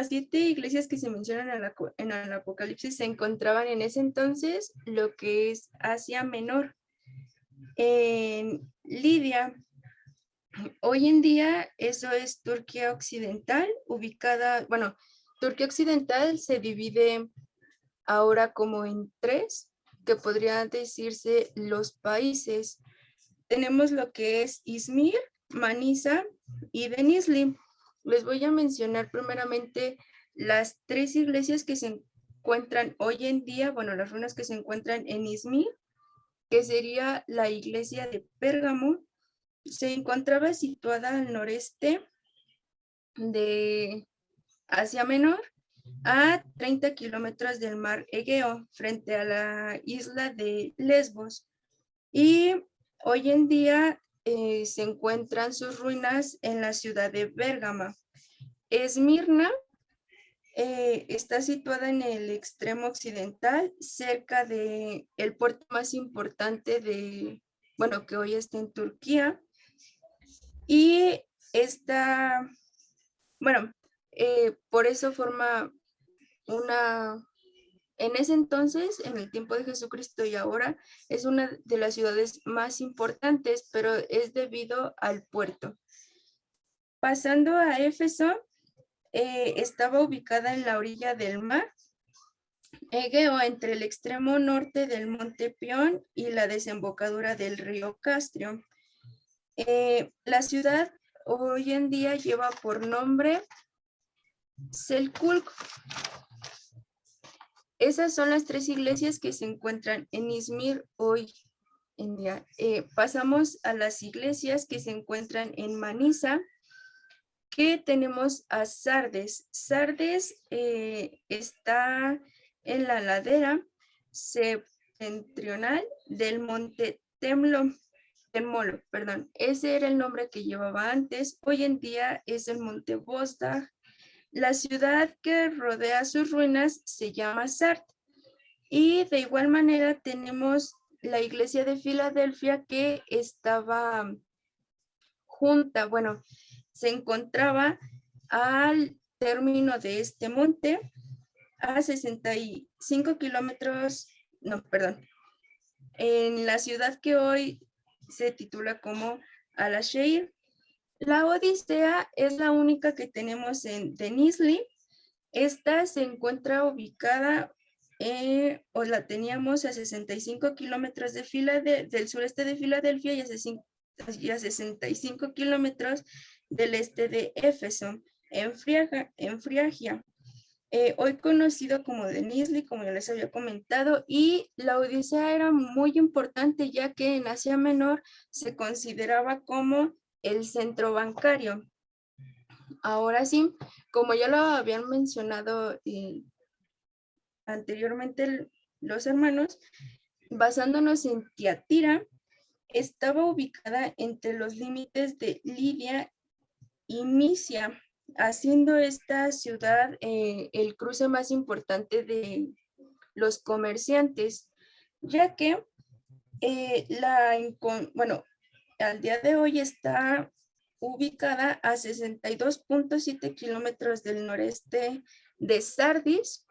siete iglesias que se mencionan en el Apocalipsis se encontraban en ese entonces lo que es Asia Menor. En Lidia, hoy en día eso es Turquía Occidental, ubicada, bueno, Turquía Occidental se divide ahora como en tres, que podría decirse los países. Tenemos lo que es Izmir, Manisa y Denizli. Les voy a mencionar primeramente las tres iglesias que se encuentran hoy en día, bueno, las ruinas que se encuentran en Izmir, que sería la iglesia de Pérgamo. Se encontraba situada al noreste de Asia Menor, a 30 kilómetros del mar Egeo, frente a la isla de Lesbos. Y hoy en día se encuentran sus ruinas en la ciudad de Bérgama. Esmirna está situada en el extremo occidental, cerca del puerto más importante bueno, que hoy está en Turquía. Y está, bueno, por eso forma en ese entonces, en el tiempo de Jesucristo y ahora, es una de las ciudades más importantes, pero es debido al puerto. Pasando a Éfeso, estaba ubicada en la orilla del mar Egeo, entre el extremo norte del monte Pión y la desembocadura del río Castrio. La ciudad hoy en día lleva por nombre Selkirk. Esas son las tres iglesias que se encuentran en Izmir hoy en día. Pasamos a las iglesias que se encuentran en Manisa, que tenemos a Sardes. Sardes está en la ladera septentrional del monte Temolo, perdón. Ese era el nombre que llevaba antes. Hoy en día es el monte Bosdag. La ciudad que rodea sus ruinas se llama Sart. Y de igual manera tenemos la iglesia de Filadelfia, que estaba junta, bueno, se encontraba al término de este monte a 65 kilómetros, no, perdón, en la ciudad que hoy se titula como Alasheir. La Odisea es la única que tenemos en Denizli. Esta se encuentra ubicada o la teníamos a 65 kilómetros del sureste de Filadelfia y a 65 kilómetros del este de Éfeso, en Friagia. Hoy conocido como Denizli, como ya les había comentado, y la Odisea era muy importante ya que en Asia Menor se consideraba como el centro bancario. Ahora sí, como ya lo habían mencionado anteriormente los hermanos, basándonos en Tiatira, estaba ubicada entre los límites de Lidia y Misia, haciendo esta ciudad el cruce más importante de los comerciantes, ya que bueno, al día de hoy está ubicada a 62.7 kilómetros del noreste de Sardis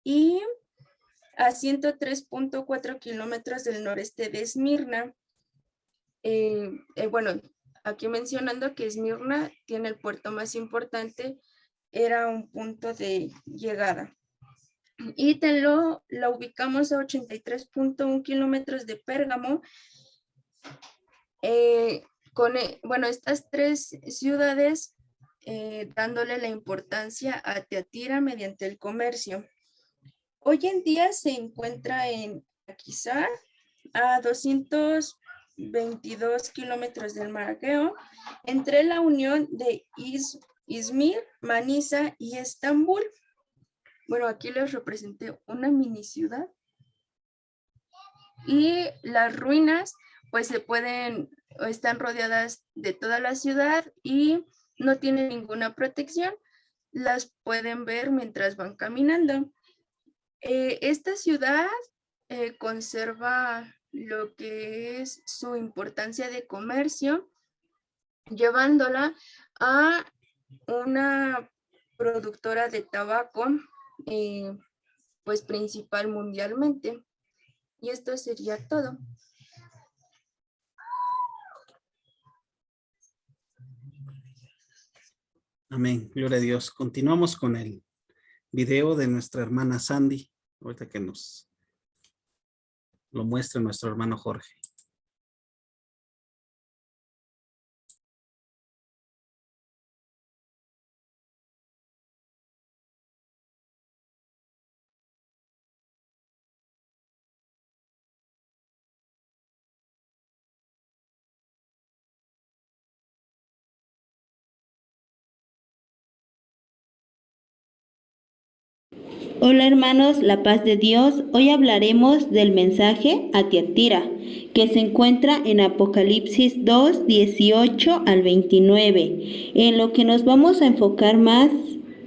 y a 103.4 kilómetros del noreste de Esmirna. Bueno, aquí mencionando que Esmirna tiene el puerto más importante era un punto de llegada. Y la ubicamos a 83.1 kilómetros de Pérgamo. Bueno, estas tres ciudades dándole la importancia a Tiatira mediante el comercio. Hoy en día se encuentra en Akhisar, a 222 kilómetros del Mar Egeo, entre la unión de Izmir, Manisa y Estambul. Bueno, aquí les representé una mini ciudad. Y las ruinas, pues están rodeadas de toda la ciudad y no tienen ninguna protección. Las pueden ver mientras van caminando. Esta ciudad conserva lo que es su importancia de comercio, llevándola a una productora de tabaco, pues principal mundialmente. Y esto sería todo.
Amén, gloria a Dios. Continuamos con el video de nuestra hermana Sandy, ahorita que nos lo muestra nuestro hermano Jorge.
Hola hermanos, la paz de Dios. Hoy hablaremos del mensaje a Tiatira, que se encuentra en Apocalipsis 2, 18 al 29. En lo que nos vamos a enfocar más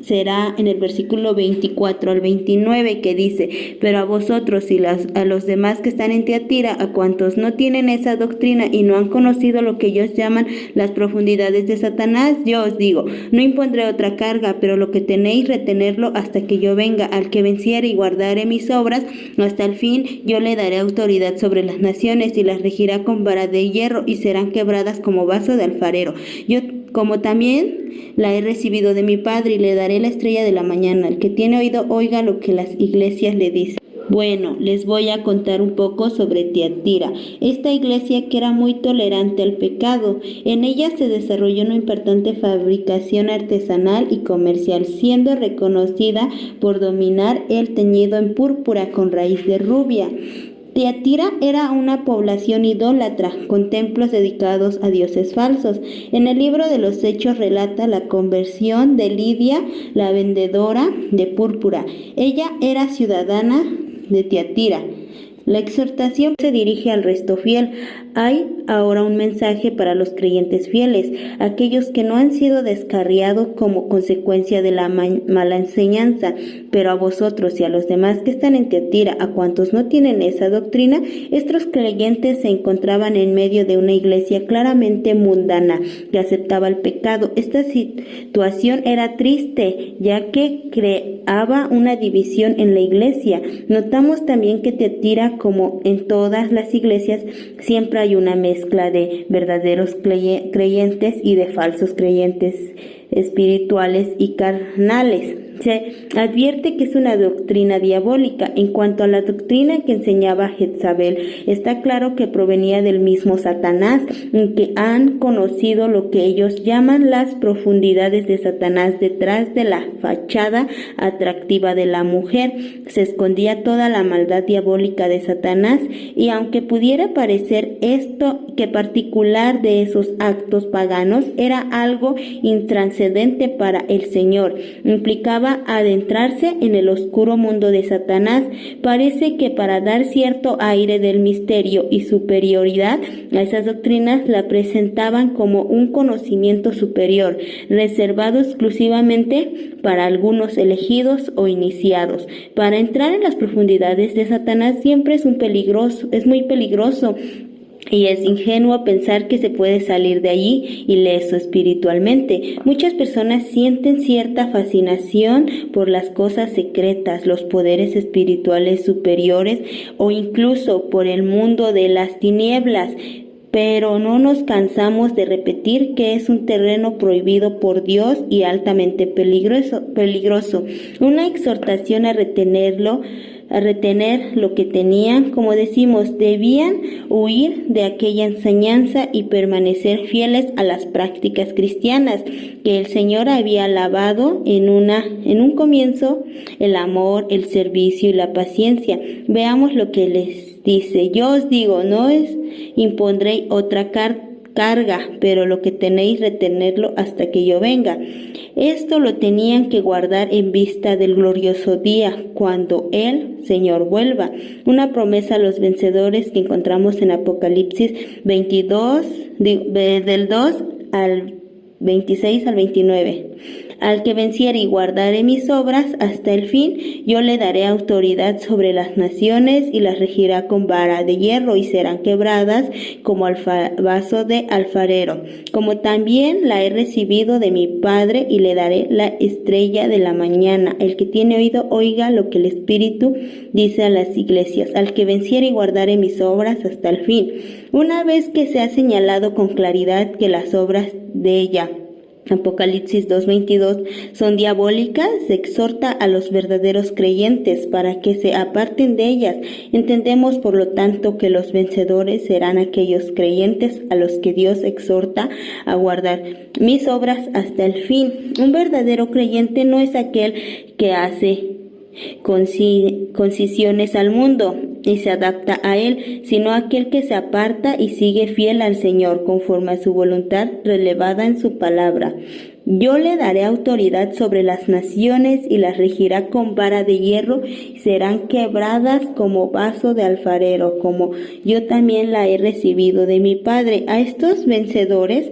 será en el versículo 24 al 29, que dice: pero a vosotros y a los demás que están en Tiatira, a cuantos no tienen esa doctrina y no han conocido lo que ellos llaman las profundidades de Satanás, yo os digo, no impondré otra carga, pero lo que tenéis, retenerlo hasta que yo venga. Al que venciere y guardare mis obras hasta el fin, yo le daré autoridad sobre las naciones y las regirá con vara de hierro, y serán quebradas como vaso de alfarero. Yo, como también la he recibido de mi Padre, y le daré la estrella de la mañana. El que tiene oído, oiga lo que las iglesias le dicen. Bueno, les voy a contar un poco sobre Tiatira, esta iglesia que era muy tolerante al pecado. En ella se desarrolló una importante fabricación artesanal y comercial, siendo reconocida por dominar el teñido en púrpura con raíz de rubia. Tiatira era una población idólatra, con templos dedicados a dioses falsos. En el libro de los Hechos relata la conversión de Lidia, la vendedora de púrpura. Ella era ciudadana de Tiatira. La exhortación se dirige al resto fiel. Hay ahora un mensaje para los creyentes fieles, aquellos que no han sido descarriados como consecuencia de la mala enseñanza. Pero a vosotros y a los demás que están en Tiatira, a cuantos no tienen esa doctrina, estos creyentes se encontraban en medio de una iglesia claramente mundana que aceptaba el pecado. Esta situación era triste, ya que creaba una división en la iglesia. Notamos también que Tiatira, como en todas las iglesias, siempre hay una mezcla de verdaderos creyentes y de falsos creyentes espirituales y carnales. Se advierte que es una doctrina diabólica. En cuanto a la doctrina que enseñaba Jezabel, está claro que provenía del mismo Satanás, que han conocido lo que ellos llaman las profundidades de Satanás. Detrás de la fachada atractiva de la mujer se escondía toda la maldad diabólica de Satanás, y aunque pudiera parecer esto que particular de esos actos paganos era algo intranscendente para el Señor, implicaba adentrarse en el oscuro mundo de Satanás. Parece que para dar cierto aire del misterio y superioridad a esas doctrinas, la presentaban como un conocimiento superior, reservado exclusivamente para algunos elegidos o iniciados. Para entrar en las profundidades de Satanás siempre es muy peligroso. Y es ingenuo pensar que se puede salir de allí ileso espiritualmente. Muchas personas sienten cierta fascinación por las cosas secretas, los poderes espirituales superiores o incluso por el mundo de las tinieblas. pero no nos cansamos de repetir que es un terreno prohibido por Dios y altamente peligroso. Una exhortación a retener lo que tenían. Como decimos, debían huir de aquella enseñanza y permanecer fieles a las prácticas cristianas que el Señor había alabado en un comienzo: el amor, el servicio y la paciencia. Veamos lo que les dice: yo os digo, no os impondré otra carga, pero lo que tenéis retenerlo hasta que yo venga. Esto lo tenían que guardar en vista del glorioso día, cuando el Señor vuelva. Una promesa a los vencedores que encontramos en Apocalipsis 22, del 2 al 26 al 29. Al que venciere y guardare mis obras hasta el fin, yo le daré autoridad sobre las naciones y las regirá con vara de hierro, y serán quebradas como vaso de alfarero. Como también la he recibido de mi Padre, y le daré la estrella de la mañana. El que tiene oído, oiga lo que el Espíritu dice a las iglesias. Al que venciere y guardare mis obras hasta el fin. Una vez que se ha señalado con claridad que las obras de ella, Apocalipsis 2:22, son diabólicas, se exhorta a los verdaderos creyentes para que se aparten de ellas. Entendemos, por lo tanto, que los vencedores serán aquellos creyentes a los que Dios exhorta a guardar mis obras hasta el fin. Un verdadero creyente no es aquel que hace concisiones al mundo y se adapta a él, sino aquel que se aparta y sigue fiel al Señor conforme a su voluntad relevada en su palabra. Yo le daré autoridad sobre las naciones y las regirá con vara de hierro, y serán quebradas como vaso de alfarero, como yo también la he recibido de mi Padre. A estos vencedores,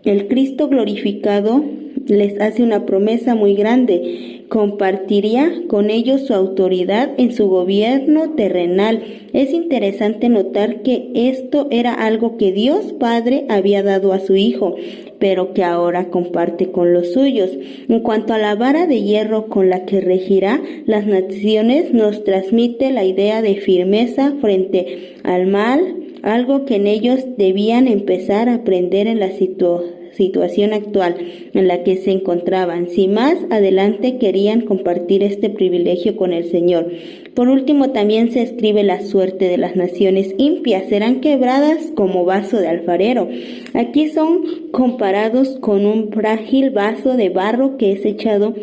el Cristo glorificado les hace una promesa muy grande: compartiría con ellos su autoridad en su gobierno terrenal. Es interesante notar que esto era algo que Dios Padre había dado a su Hijo, pero que ahora comparte con los suyos. En cuanto a la vara de hierro con la que regirá las naciones, nos transmite la idea de firmeza frente al mal, algo que en ellos debían empezar a aprender en la situación actual en la que se encontraban, si más adelante querían compartir este privilegio con el Señor. Por último, también se escribe la suerte de las naciones impias: serán quebradas como vaso de alfarero. Aquí son comparados con un frágil vaso de barro que es echado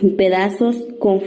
en pedazos con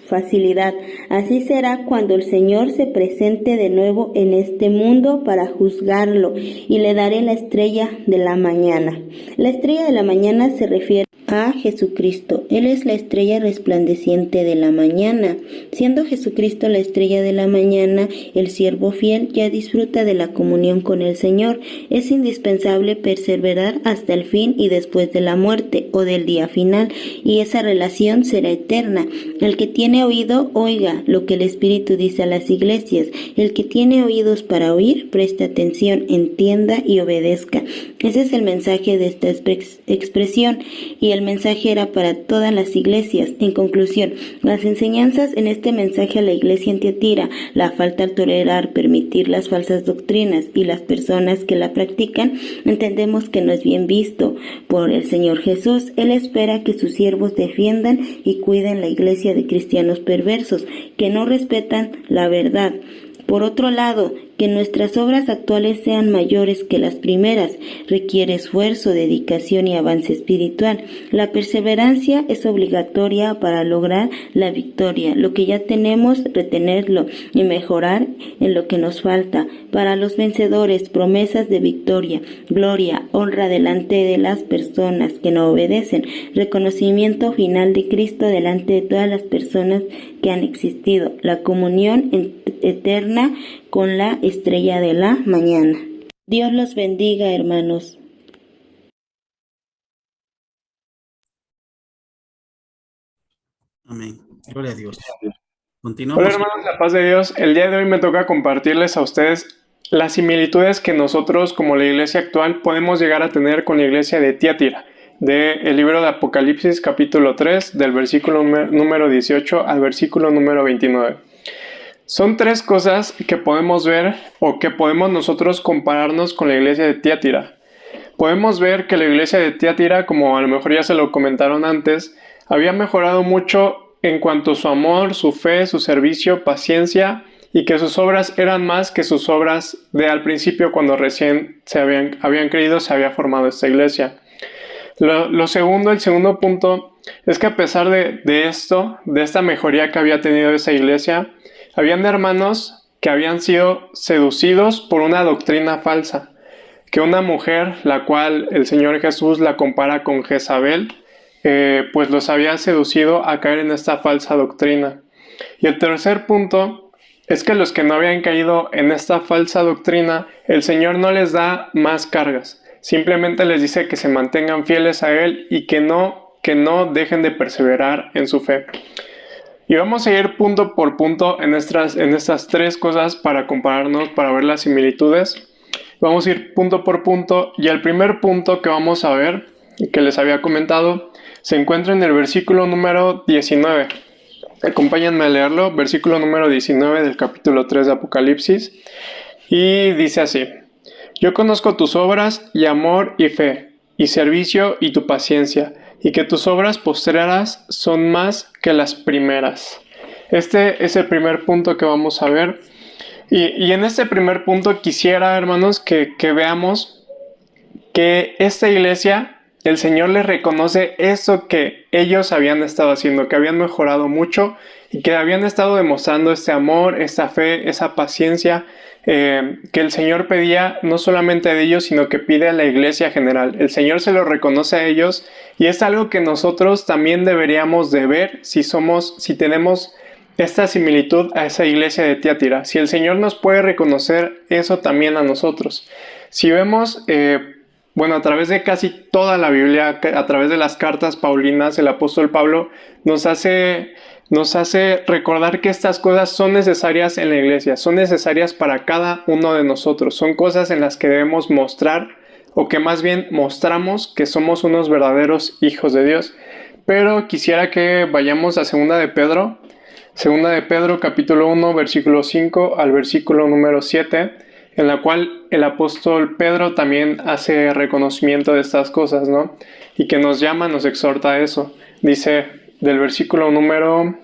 facilidad. Así será cuando el Señor se presente de nuevo en este mundo para juzgarlo, y le daré la estrella de la mañana. La estrella de la mañana se refiere a Jesucristo. Él es la estrella resplandeciente de la mañana. Siendo Jesucristo la estrella de la mañana, el siervo fiel ya disfruta de la comunión con el Señor. Es indispensable perseverar hasta el fin y después de la muerte o del día final, y esa relación será eterna. El que tiene oído, oiga lo que el Espíritu dice a las iglesias. El que tiene oídos para oír, preste atención, entienda y obedezca. Ese es el mensaje de esta expresión, y el mensaje era para todas las iglesias. En conclusión, las enseñanzas en este mensaje a la iglesia en Tiatira, la falta al tolerar, permitir las falsas doctrinas y las personas que la practican, entendemos que no es bien visto por el Señor Jesús. Él espera que sus siervos defiendan y cuiden la iglesia de cristianos perversos que no respetan la verdad. Por otro lado, que nuestras obras actuales sean mayores que las primeras requiere esfuerzo, dedicación y avance espiritual. La perseverancia es obligatoria para lograr la victoria. Lo que ya tenemos, retenerlo y mejorar en lo que nos falta. Para los vencedores, promesas de victoria, gloria, honra delante de las personas que no obedecen, reconocimiento final de Cristo delante de todas las personas que han existido, la comunión eterna con la estrella de la mañana. Dios los bendiga, hermanos.
Amén. Gloria a Dios. Continuamos.
Hola hermanos, la paz de Dios. El día de hoy me toca compartirles a ustedes las similitudes que nosotros como la iglesia actual podemos llegar a tener con la iglesia de Tiatira, del libro de Apocalipsis capítulo 3, del versículo número 18 al versículo número 29. Son tres cosas que podemos ver o que podemos nosotros compararnos con la iglesia de Tiatira. Podemos ver que la iglesia de Tiatira, como a lo mejor ya se lo comentaron antes, había mejorado mucho en cuanto a su amor, su fe, su servicio, paciencia, y que sus obras eran más que sus obras de al principio cuando recién habían creído, se había formado esta iglesia. El segundo punto es que a pesar de esta mejoría que había tenido esa iglesia, habían hermanos que habían sido seducidos por una doctrina falsa, que una mujer, la cual el Señor Jesús la compara con Jezabel, pues los había seducido a caer en esta falsa doctrina. Y el tercer punto es que los que no habían caído en esta falsa doctrina, el Señor no les da más cargas. Simplemente les dice que se mantengan fieles a Él y que no dejen de perseverar en su fe. Y vamos a ir punto por punto en estas tres cosas para compararnos, para ver las similitudes. Vamos a ir punto por punto, y el primer punto que vamos a ver, que les había comentado, se encuentra en el versículo número 19. Acompáñenme a leerlo, versículo número 19 del capítulo 3 de Apocalipsis, y dice así: Yo conozco tus obras y amor y fe, y servicio y tu paciencia, y que tus obras postreras son más que las primeras. Este es el primer punto que vamos a ver. Y en este primer punto quisiera, hermanos, que veamos que esta iglesia, el Señor les reconoce eso que ellos habían estado haciendo, que habían mejorado mucho y que habían estado demostrando este amor, esta fe, esa paciencia que el Señor pedía no solamente de ellos, sino que pide a la iglesia general. El Señor se lo reconoce a ellos, y es algo que nosotros también deberíamos de ver si tenemos esta similitud a esa iglesia de Tiatira. Si el Señor nos puede reconocer eso también a nosotros. Si vemos, a través de casi toda la Biblia, a través de las cartas paulinas, el apóstol Pablo nos hace recordar que estas cosas son necesarias en la iglesia, son necesarias para cada uno de nosotros. Son cosas en las que debemos mostrar, o que más bien mostramos que somos unos verdaderos hijos de Dios. Pero quisiera que vayamos a Segunda de Pedro capítulo 1, versículo 5 al versículo número 7, en la cual el apóstol Pedro también hace reconocimiento de estas cosas, ¿no? Y que nos llama, nos exhorta a eso. Dice del versículo número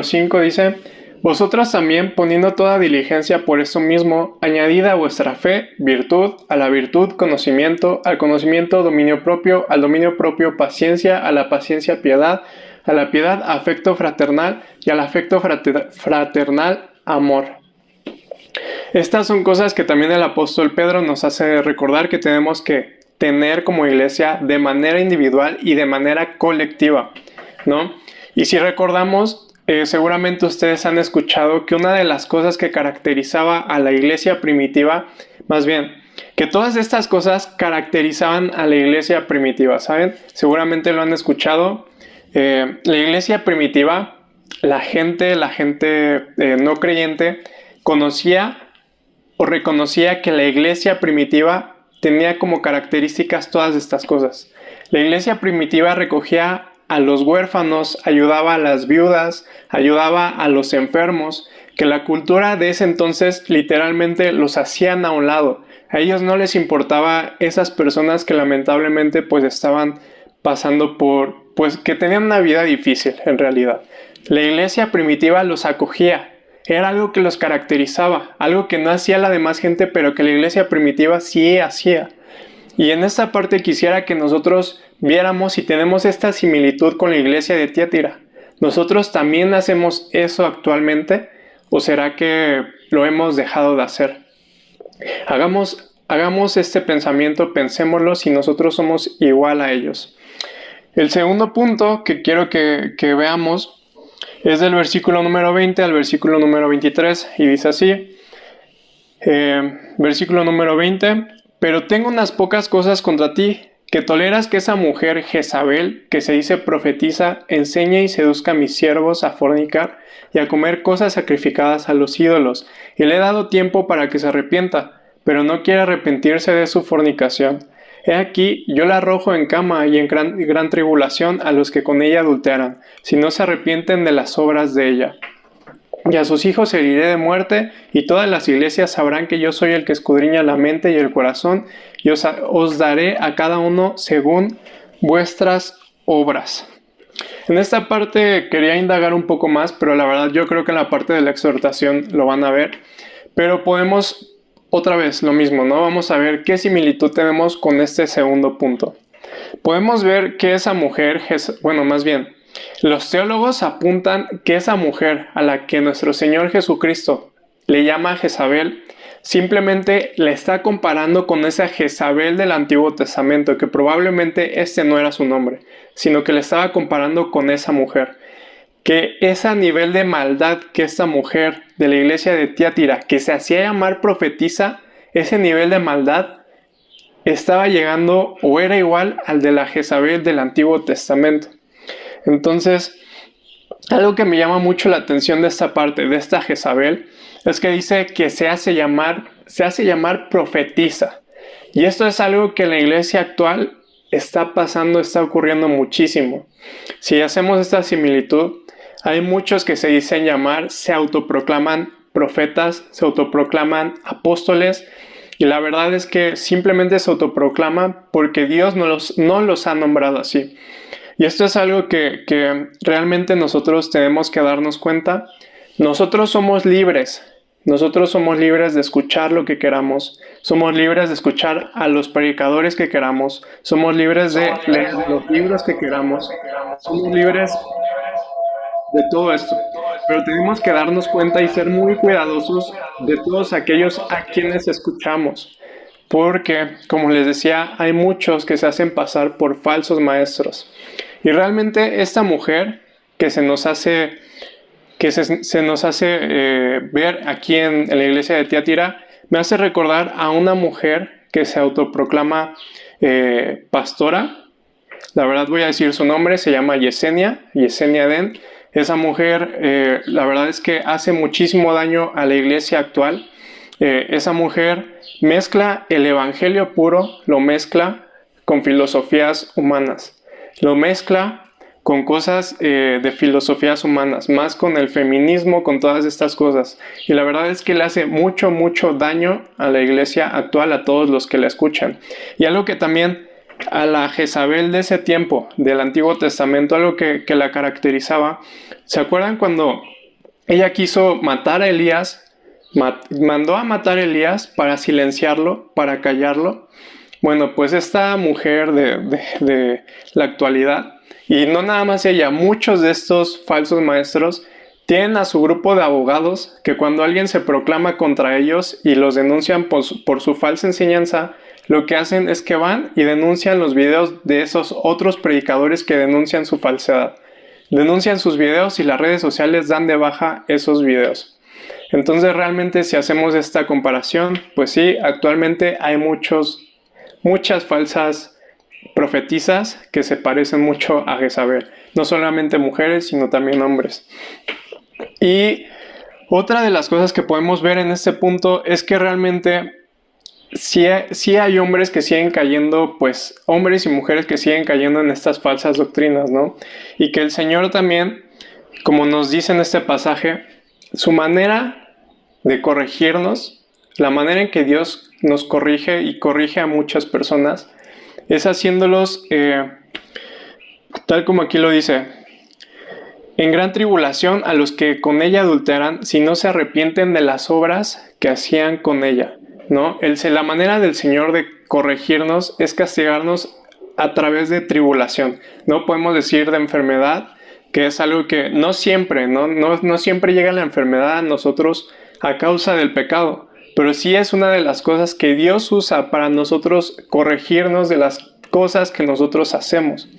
5, dice: Vosotras también, poniendo toda diligencia por eso mismo, añadida a vuestra fe virtud, a la virtud conocimiento, al conocimiento dominio propio, al dominio propio paciencia, a la paciencia piedad, a la piedad afecto fraternal, y al afecto fraternal amor. Estas son cosas que también el apóstol Pedro nos hace recordar que tenemos que tener como iglesia de manera individual y de manera colectiva, ¿no? Y si recordamos, seguramente ustedes han escuchado que una de las cosas que caracterizaba a la iglesia primitiva, más bien, que todas estas cosas caracterizaban a la iglesia primitiva, ¿saben? Seguramente lo han escuchado. La iglesia primitiva, la gente no creyente, conocía o reconocía que la iglesia primitiva tenía como características todas estas cosas. La iglesia primitiva recogía a los huérfanos, ayudaba a las viudas, ayudaba a los enfermos, que la cultura de ese entonces literalmente los hacían a un lado. A ellos no les importaba esas personas que lamentablemente pues estaban pasando que tenían una vida difícil en realidad. La iglesia primitiva los acogía, era algo que los caracterizaba, algo que no hacía la demás gente, pero que la iglesia primitiva sí hacía. Y en esta parte quisiera que nosotros viéramos si tenemos esta similitud con la iglesia de Tiatira. ¿Nosotros también hacemos eso actualmente? ¿O será que lo hemos dejado de hacer? Hagamos este pensamiento, pensémoslo si nosotros somos igual a ellos. El segundo punto que quiero que veamos es del versículo número 20 al versículo número 23, y dice así, versículo número 20: Pero tengo unas pocas cosas contra ti, que toleras que esa mujer Jezabel, que se dice profetiza, enseñe y seduzca a mis siervos a fornicar y a comer cosas sacrificadas a los ídolos, y le he dado tiempo para que se arrepienta, pero no quiere arrepentirse de su fornicación. He aquí, yo la arrojo en cama y en gran tribulación a los que con ella adulteran, si no se arrepienten de las obras de ella. Y a sus hijos heriré de muerte, y todas las iglesias sabrán que yo soy el que escudriña la mente y el corazón, y os daré a cada uno según vuestras obras. En esta parte quería indagar un poco más, pero la verdad yo creo que en la parte de la exhortación lo van a ver. Pero podemos, otra vez, lo mismo, ¿no? Vamos a ver qué similitud tenemos con este segundo punto. Podemos ver que esa mujer, bueno, más bien, los teólogos apuntan que esa mujer a la que nuestro Señor Jesucristo le llama Jezabel, simplemente le está comparando con esa Jezabel del Antiguo Testamento, que probablemente este no era su nombre, sino que le estaba comparando con esa mujer. Que ese nivel de maldad que esta mujer de la iglesia de Tiatira, que se hacía llamar profetisa, ese nivel de maldad estaba llegando o era igual al de la Jezabel del Antiguo Testamento. Entonces, algo que me llama mucho la atención de esta parte, de esta Jezabel, es que dice que se hace llamar profetisa. Y esto es algo que en la iglesia actual está pasando, está ocurriendo muchísimo. Si hacemos esta similitud, hay muchos que se dicen llamar, se autoproclaman profetas, se autoproclaman apóstoles, y la verdad es que simplemente se autoproclaman porque Dios no los ha nombrado así. Y esto es algo que realmente nosotros tenemos que darnos cuenta. Nosotros somos libres. Nosotros somos libres de escuchar lo que queramos. Somos libres de escuchar a los predicadores que queramos. Somos libres de leer los libros que queramos. Somos libres de todo esto. Pero tenemos que darnos cuenta y ser muy cuidadosos de todos aquellos a quienes escuchamos. Porque, como les decía, hay muchos que se hacen pasar por falsos maestros. Y realmente esta mujer que se nos hace ver aquí en la iglesia de Tiatira, me hace recordar a una mujer que se autoproclama pastora. La verdad voy a decir su nombre, se llama Yesenia Den. Esa mujer, la verdad es que hace muchísimo daño a la iglesia actual. Esa mujer mezcla el evangelio puro, lo mezcla con filosofías humanas. Lo mezcla con cosas de filosofías humanas, más con el feminismo, con todas estas cosas. Y la verdad es que le hace mucho, mucho daño a la iglesia actual, a todos los que la escuchan. Y algo que también a la Jezabel de ese tiempo, del Antiguo Testamento, algo que la caracterizaba, ¿se acuerdan cuando ella quiso matar a Elías? Mandó a matar a Elías para silenciarlo, para callarlo. Bueno, pues esta mujer de la actualidad, y no nada más ella, muchos de estos falsos maestros tienen a su grupo de abogados que cuando alguien se proclama contra ellos y los denuncian por su falsa enseñanza, lo que hacen es que van y denuncian los videos de esos otros predicadores que denuncian su falsedad. Denuncian sus videos y las redes sociales dan de baja esos videos. Entonces realmente si hacemos esta comparación, pues sí, actualmente hay muchas falsas profetisas que se parecen mucho a Jezabel. No solamente mujeres, sino también hombres. Y otra de las cosas que podemos ver en este punto es que realmente sí hay hombres que siguen cayendo, pues hombres y mujeres que siguen cayendo en estas falsas doctrinas, ¿no? Y que el Señor también, como nos dice en este pasaje, su manera de corregirnos, la manera en que Dios nos corrige y corrige a muchas personas, es haciéndolos, tal como aquí lo dice, en gran tribulación a los que con ella adulteran, si no se arrepienten de las obras que hacían con ella, ¿no? La manera del Señor de corregirnos es castigarnos a través de tribulación. No podemos decir de enfermedad, que es algo que no siempre llega la enfermedad a nosotros a causa del pecado. Pero sí es una de las cosas que Dios usa para nosotros corregirnos de las cosas que nosotros hacemos.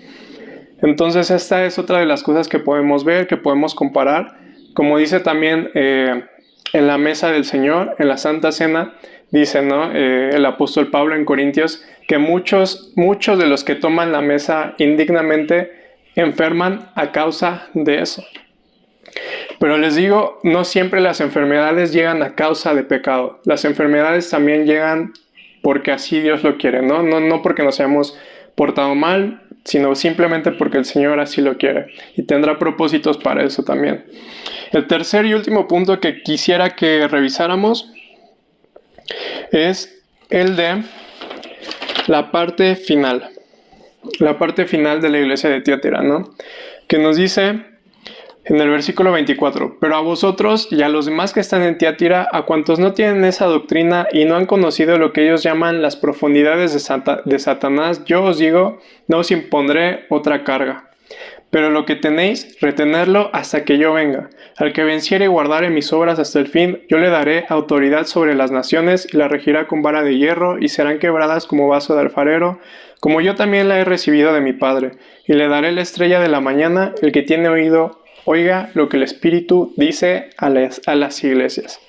Entonces esta es otra de las cosas que podemos ver, que podemos comparar. Como dice también en la mesa del Señor, en la Santa Cena, dice, ¿no? El apóstol Pablo en Corintios, que muchos de los que toman la mesa indignamente enferman a causa de eso. Pero les digo, no siempre las enfermedades llegan a causa de pecado. Las enfermedades también llegan porque así Dios lo quiere, ¿no? No porque nos hayamos portado mal, sino simplemente porque el Señor así lo quiere y tendrá propósitos para eso también. El tercer y último punto que quisiera que revisáramos es el de la parte final de la iglesia de Tiatira, ¿no? Que nos dice en el versículo 24, pero a vosotros y a los demás que están en Tiatira, a cuantos no tienen esa doctrina y no han conocido lo que ellos llaman las profundidades de Satanás, yo os digo, no os impondré otra carga. Pero lo que tenéis, retenerlo hasta que yo venga. Al que venciere y guardare mis obras hasta el fin, yo le daré autoridad sobre las naciones y la regirá con vara de hierro y serán quebradas como vaso de alfarero, como yo también la he recibido de mi Padre. Y le daré la estrella de la mañana, el que tiene oído, oiga lo que el Espíritu dice a las iglesias.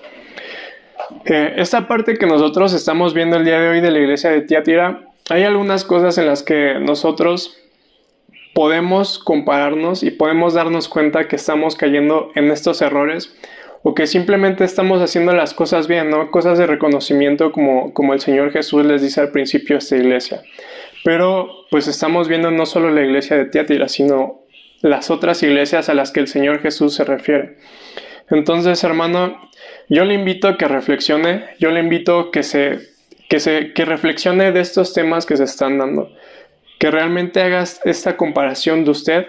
Esta parte que nosotros estamos viendo el día de hoy de la iglesia de Tiatira, hay algunas cosas en las que nosotros podemos compararnos y podemos darnos cuenta que estamos cayendo en estos errores o que simplemente estamos haciendo las cosas bien, ¿no? Cosas de reconocimiento como el Señor Jesús les dice al principio de esta iglesia. Pero pues estamos viendo no solo la iglesia de Tiatira, sino las otras iglesias a las que el Señor Jesús se refiere. Entonces, hermano, yo le invito a que reflexione, yo le invito que reflexione de estos temas que se están dando. Que realmente hagas esta comparación de usted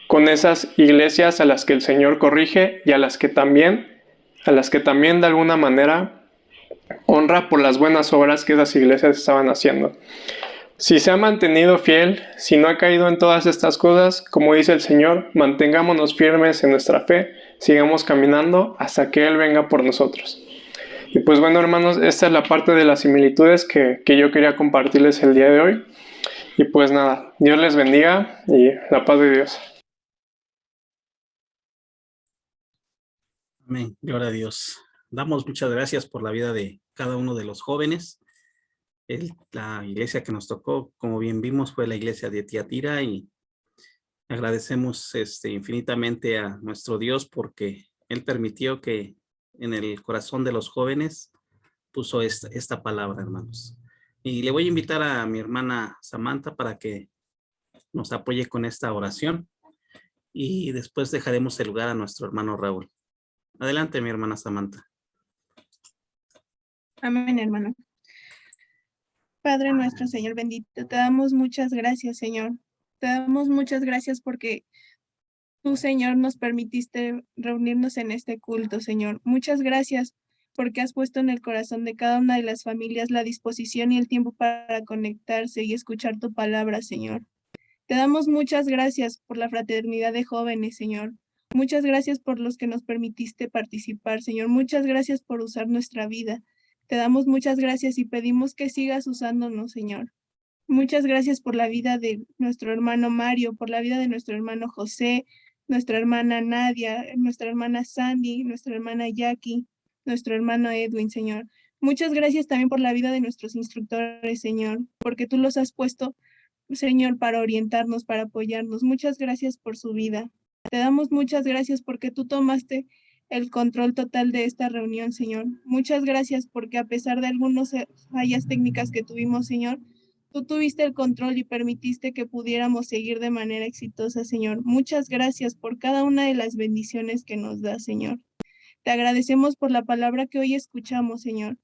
con esas iglesias a las que el Señor corrige y a las que también de alguna manera honra por las buenas obras que esas iglesias estaban haciendo. Si se ha mantenido fiel, si no ha caído en todas estas cosas, como dice el Señor, mantengámonos firmes en nuestra fe, sigamos caminando hasta que Él venga por nosotros. Y pues bueno, hermanos, esta es la parte de las similitudes que yo quería compartirles el día de hoy. Y pues nada, Dios les bendiga y la paz de Dios.
Amén, gloria a Dios. Damos muchas gracias por la vida de cada uno de los jóvenes. La iglesia que nos tocó, como bien vimos, fue la iglesia de Tiatira y agradecemos infinitamente a nuestro Dios porque Él permitió que en el corazón de los jóvenes puso esta palabra, hermanos. Y le voy a invitar a mi hermana Samantha para que nos apoye con esta oración y después dejaremos el lugar a nuestro hermano Raúl. Adelante, mi hermana Samantha.
Amén, hermano. Padre nuestro, Señor bendito, te damos muchas gracias, Señor. Te damos muchas gracias porque tú, Señor, nos permitiste reunirnos en este culto, Señor. Muchas gracias porque has puesto en el corazón de cada una de las familias la disposición y el tiempo para conectarse y escuchar tu palabra, Señor. Te damos muchas gracias por la fraternidad de jóvenes, Señor. Muchas gracias por los que nos permitiste participar, Señor. Muchas gracias por usar nuestra vida. Te damos muchas gracias y pedimos que sigas usándonos, Señor. Muchas gracias por la vida de nuestro hermano Mario, por la vida de nuestro hermano José, nuestra hermana Nadia, nuestra hermana Sandy, nuestra hermana Jackie, nuestro hermano Edwin, Señor. Muchas gracias también por la vida de nuestros instructores, Señor, porque tú los has puesto, Señor, para orientarnos, para apoyarnos. Muchas gracias por su vida. Te damos muchas gracias porque tú tomaste el control total de esta reunión, Señor. Muchas gracias porque a pesar de algunas fallas técnicas que tuvimos, Señor, tú tuviste el control y permitiste que pudiéramos seguir de manera exitosa, Señor. Muchas gracias por cada una de las bendiciones que nos das, Señor. Te agradecemos por la palabra que hoy escuchamos, Señor.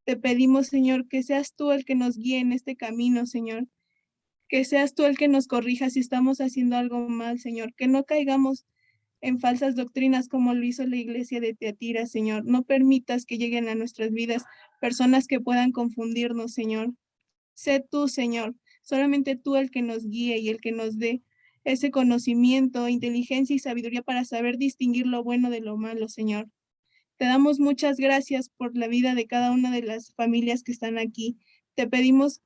Te pedimos, Señor, que seas tú el que nos guíe en este camino, Señor. Que seas tú el que nos corrija si estamos haciendo algo mal, Señor. Que no caigamos en falsas doctrinas como lo hizo la iglesia de Tiatira, Señor. No permitas que lleguen a nuestras vidas personas que puedan confundirnos, Señor. Sé tú, Señor, solamente tú el que nos guíe y el que nos dé ese conocimiento, inteligencia y sabiduría para saber distinguir lo bueno de lo malo, Señor. Te damos muchas gracias por la vida de cada una de las familias que están aquí. Te pedimos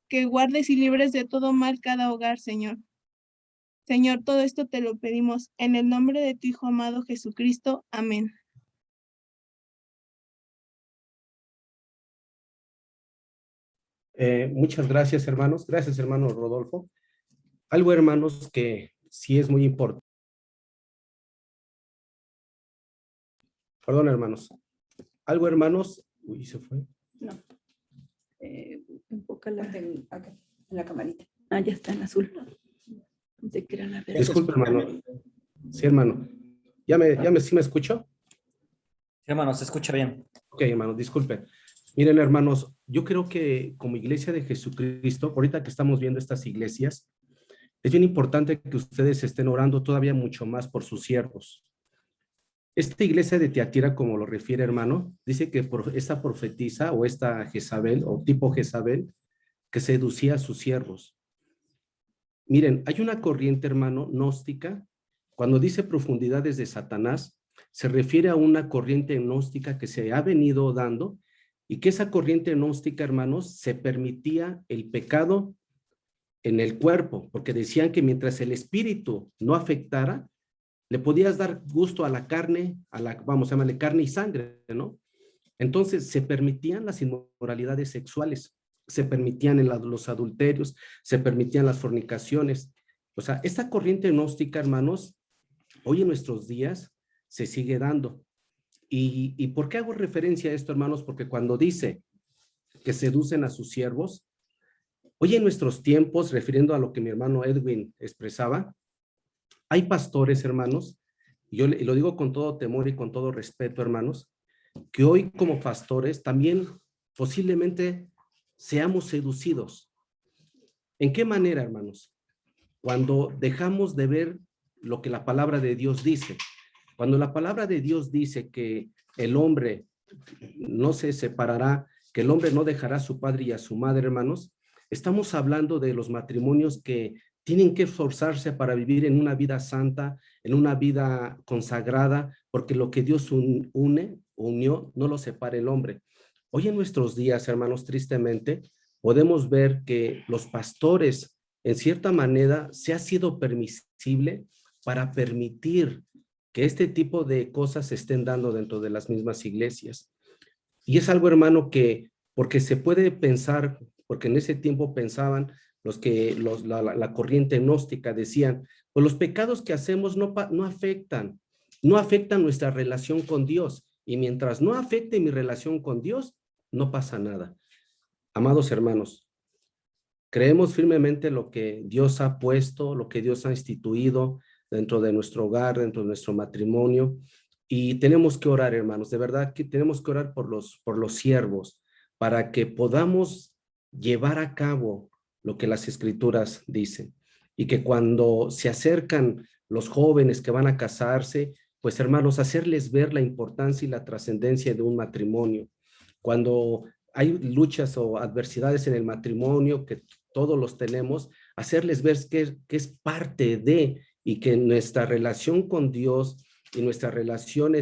que guardes y libres de todo mal cada hogar, Señor. Señor, todo esto te lo pedimos en el nombre de tu Hijo amado Jesucristo. Amén.
Muchas gracias, hermanos. Gracias, hermano Rodolfo. Algo, hermanos, que sí es muy importante. Perdón, hermanos. Algo, hermanos. Uy, se fue.
No.
Enfócala acá, en la camarita.
Ah, ya está en azul. Pensé que era la verde.
Disculpe, hermano. Sí, hermano. ¿Sí me escucho?
Sí, hermano, se escucha bien.
Ok, hermano, disculpe. Miren, hermanos, yo creo que como iglesia de Jesucristo, ahorita que estamos viendo estas iglesias, es bien importante que ustedes estén orando todavía mucho más por sus siervos. Esta iglesia de Tiatira, como lo refiere, hermano, dice que esta profetisa o esta Jezabel o tipo Jezabel que seducía a sus siervos. Miren, hay una corriente, hermano, gnóstica. Cuando dice profundidades de Satanás, se refiere a una corriente gnóstica que se ha venido dando y que esa corriente gnóstica, hermanos, se permitía el pecado en el cuerpo, porque decían que mientras el espíritu no afectara, le podías dar gusto a la carne, vamos a llamarle carne y sangre, ¿no? Entonces se permitían las inmoralidades sexuales, se permitían los adulterios, se permitían las fornicaciones. O sea, esta corriente gnóstica, hermanos, hoy en nuestros días se sigue dando. ¿Y por qué hago referencia a esto, hermanos? Porque cuando dice que seducen a sus siervos, hoy en nuestros tiempos, refiriendo a lo que mi hermano Edwin expresaba, hay pastores, hermanos, y lo digo con todo temor y con todo respeto, hermanos, que hoy como pastores también posiblemente seamos seducidos. ¿En qué manera, hermanos? Cuando dejamos de ver lo que la palabra de Dios dice. Cuando la palabra de Dios dice que el hombre no se separará, que el hombre no dejará a su padre y a su madre, hermanos, estamos hablando de los matrimonios que tienen que esforzarse para vivir en una vida santa, en una vida consagrada, porque lo que Dios unió, no lo separa el hombre. Hoy en nuestros días, hermanos, tristemente, podemos ver que los pastores, en cierta manera, se ha sido permisible para permitir que este tipo de cosas se estén dando dentro de las mismas iglesias. Y es algo, hermano, que, porque se puede pensar, porque en ese tiempo pensaban la corriente gnóstica, decían, pues los pecados que hacemos no afectan nuestra relación con Dios, y mientras no afecte mi relación con Dios, no pasa nada. Amados hermanos, creemos firmemente lo que Dios ha puesto, lo que Dios ha instituido dentro de nuestro hogar, dentro de nuestro matrimonio, y tenemos que orar, hermanos, de verdad que tenemos que orar por los siervos, para que podamos llevar a cabo lo que las escrituras dicen, y que cuando se acercan los jóvenes que van a casarse, pues hermanos, hacerles ver la importancia y la trascendencia de un matrimonio. Cuando hay luchas o adversidades en el matrimonio, que todos los tenemos, hacerles ver que es parte de, y que nuestra relación con Dios y nuestra relación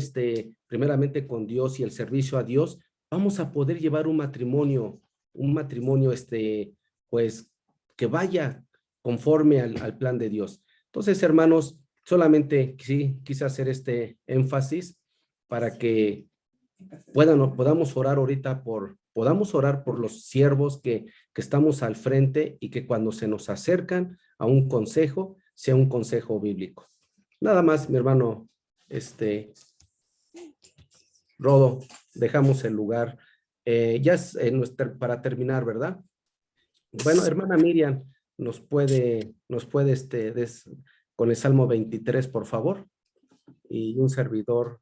primeramente con Dios y el servicio a Dios, vamos a poder llevar un matrimonio pues que vaya conforme al plan de Dios. Entonces, hermanos, solamente sí quise hacer este énfasis para que podamos orar ahorita podamos orar por los siervos que estamos al frente, y que cuando se nos acercan a un consejo, sea un consejo bíblico. Nada más, mi hermano, Rodo, dejamos el lugar. Ya es para terminar, ¿verdad? Bueno, hermana Miriam, nos puede con el Salmo 23, por favor, y un servidor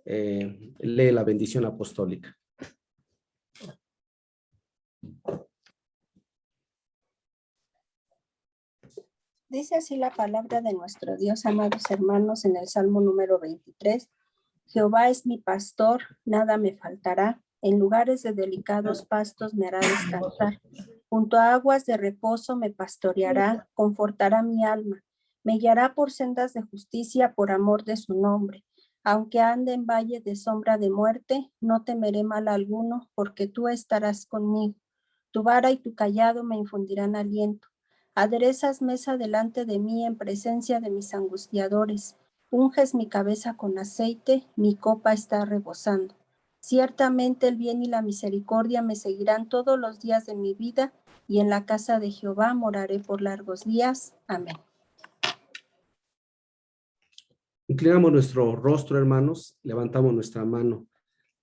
lee la bendición apostólica.
Dice así la palabra de nuestro Dios, amados hermanos, en el Salmo número 23. Jehová es mi pastor, nada me faltará. En lugares de delicados pastos me hará descansar. Junto a aguas de reposo me pastoreará, confortará mi alma. Me guiará por sendas de justicia por amor de su nombre. Aunque ande en valle de sombra de muerte, no temeré mal alguno, porque tú estarás conmigo. Tu vara y tu cayado me infundirán aliento. Aderezas mesa delante de mí en presencia de mis angustiadores. Unges mi cabeza con aceite, mi copa está rebosando. Ciertamente el bien y la misericordia me seguirán todos los días de mi vida, y en la casa de Jehová moraré por largos días. Amén.
Inclinamos nuestro rostro, hermanos, levantamos nuestra mano.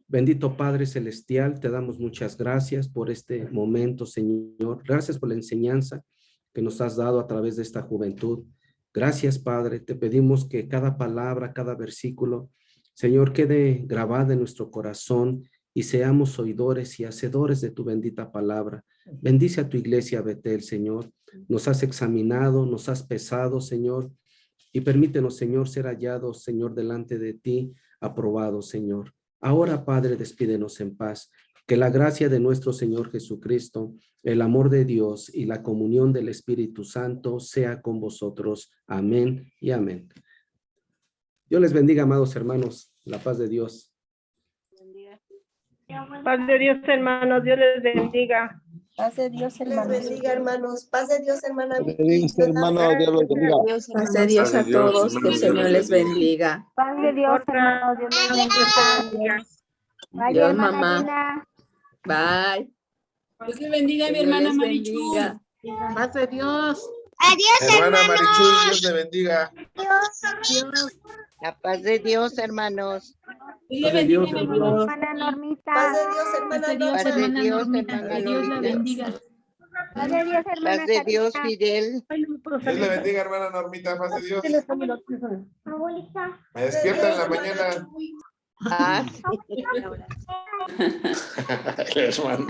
Bendito Padre Celestial, te damos muchas gracias por este momento, Señor. Gracias por la enseñanza que nos has dado a través de esta juventud. Gracias, Padre. Te pedimos que cada palabra, cada versículo, Señor, quede grabada en nuestro corazón y seamos oidores y hacedores de tu bendita palabra. Bendice a tu iglesia, Betel, Señor. Nos has examinado, nos has pesado, Señor, y permítenos, Señor, ser hallados, Señor, delante de ti, aprobados, Señor. Ahora, Padre, despídenos en paz. Que la gracia de nuestro Señor Jesucristo, el amor de Dios y la comunión del Espíritu Santo sea con vosotros. Amén y amén. Dios les bendiga, amados hermanos. La paz de Dios.
Paz de Dios, hermanos. Dios les bendiga.
Paz de Dios, hermanos.
Les bendiga, hermanos. Paz de Dios, hermana.
Dios les bendiga, hermano. Dios los bendiga.
Paz de Dios a todos, que el Señor les bendiga.
Paz de Dios, hermanos. Dios les bendiga.
Dios, mamá. Bye.
Dios le bendiga a mi hermana Marichu.
Paz de Dios.
Adiós,
hermana
Marichu,
Dios le bendiga.
Dios.
La paz de Dios, hermanos.
Dios le bendiga a mi
Hermana Normita.
Paz de Dios, hermana.
Paz de Dios, hermana
Dios la bendiga.
Paz de Dios, hermana.
Paz de Dios, Fidel.
Dios le bendiga, hermana Normita. Paz de Dios. Me despierta en la mañana.
Ah,
Hermano.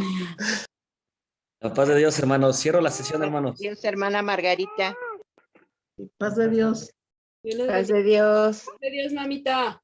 La paz de Dios, hermanos. Cierro la sesión, hermanos.
Dios, hermana Margarita.
Paz de Dios.
Paz de Dios.
Paz de Dios, mamita.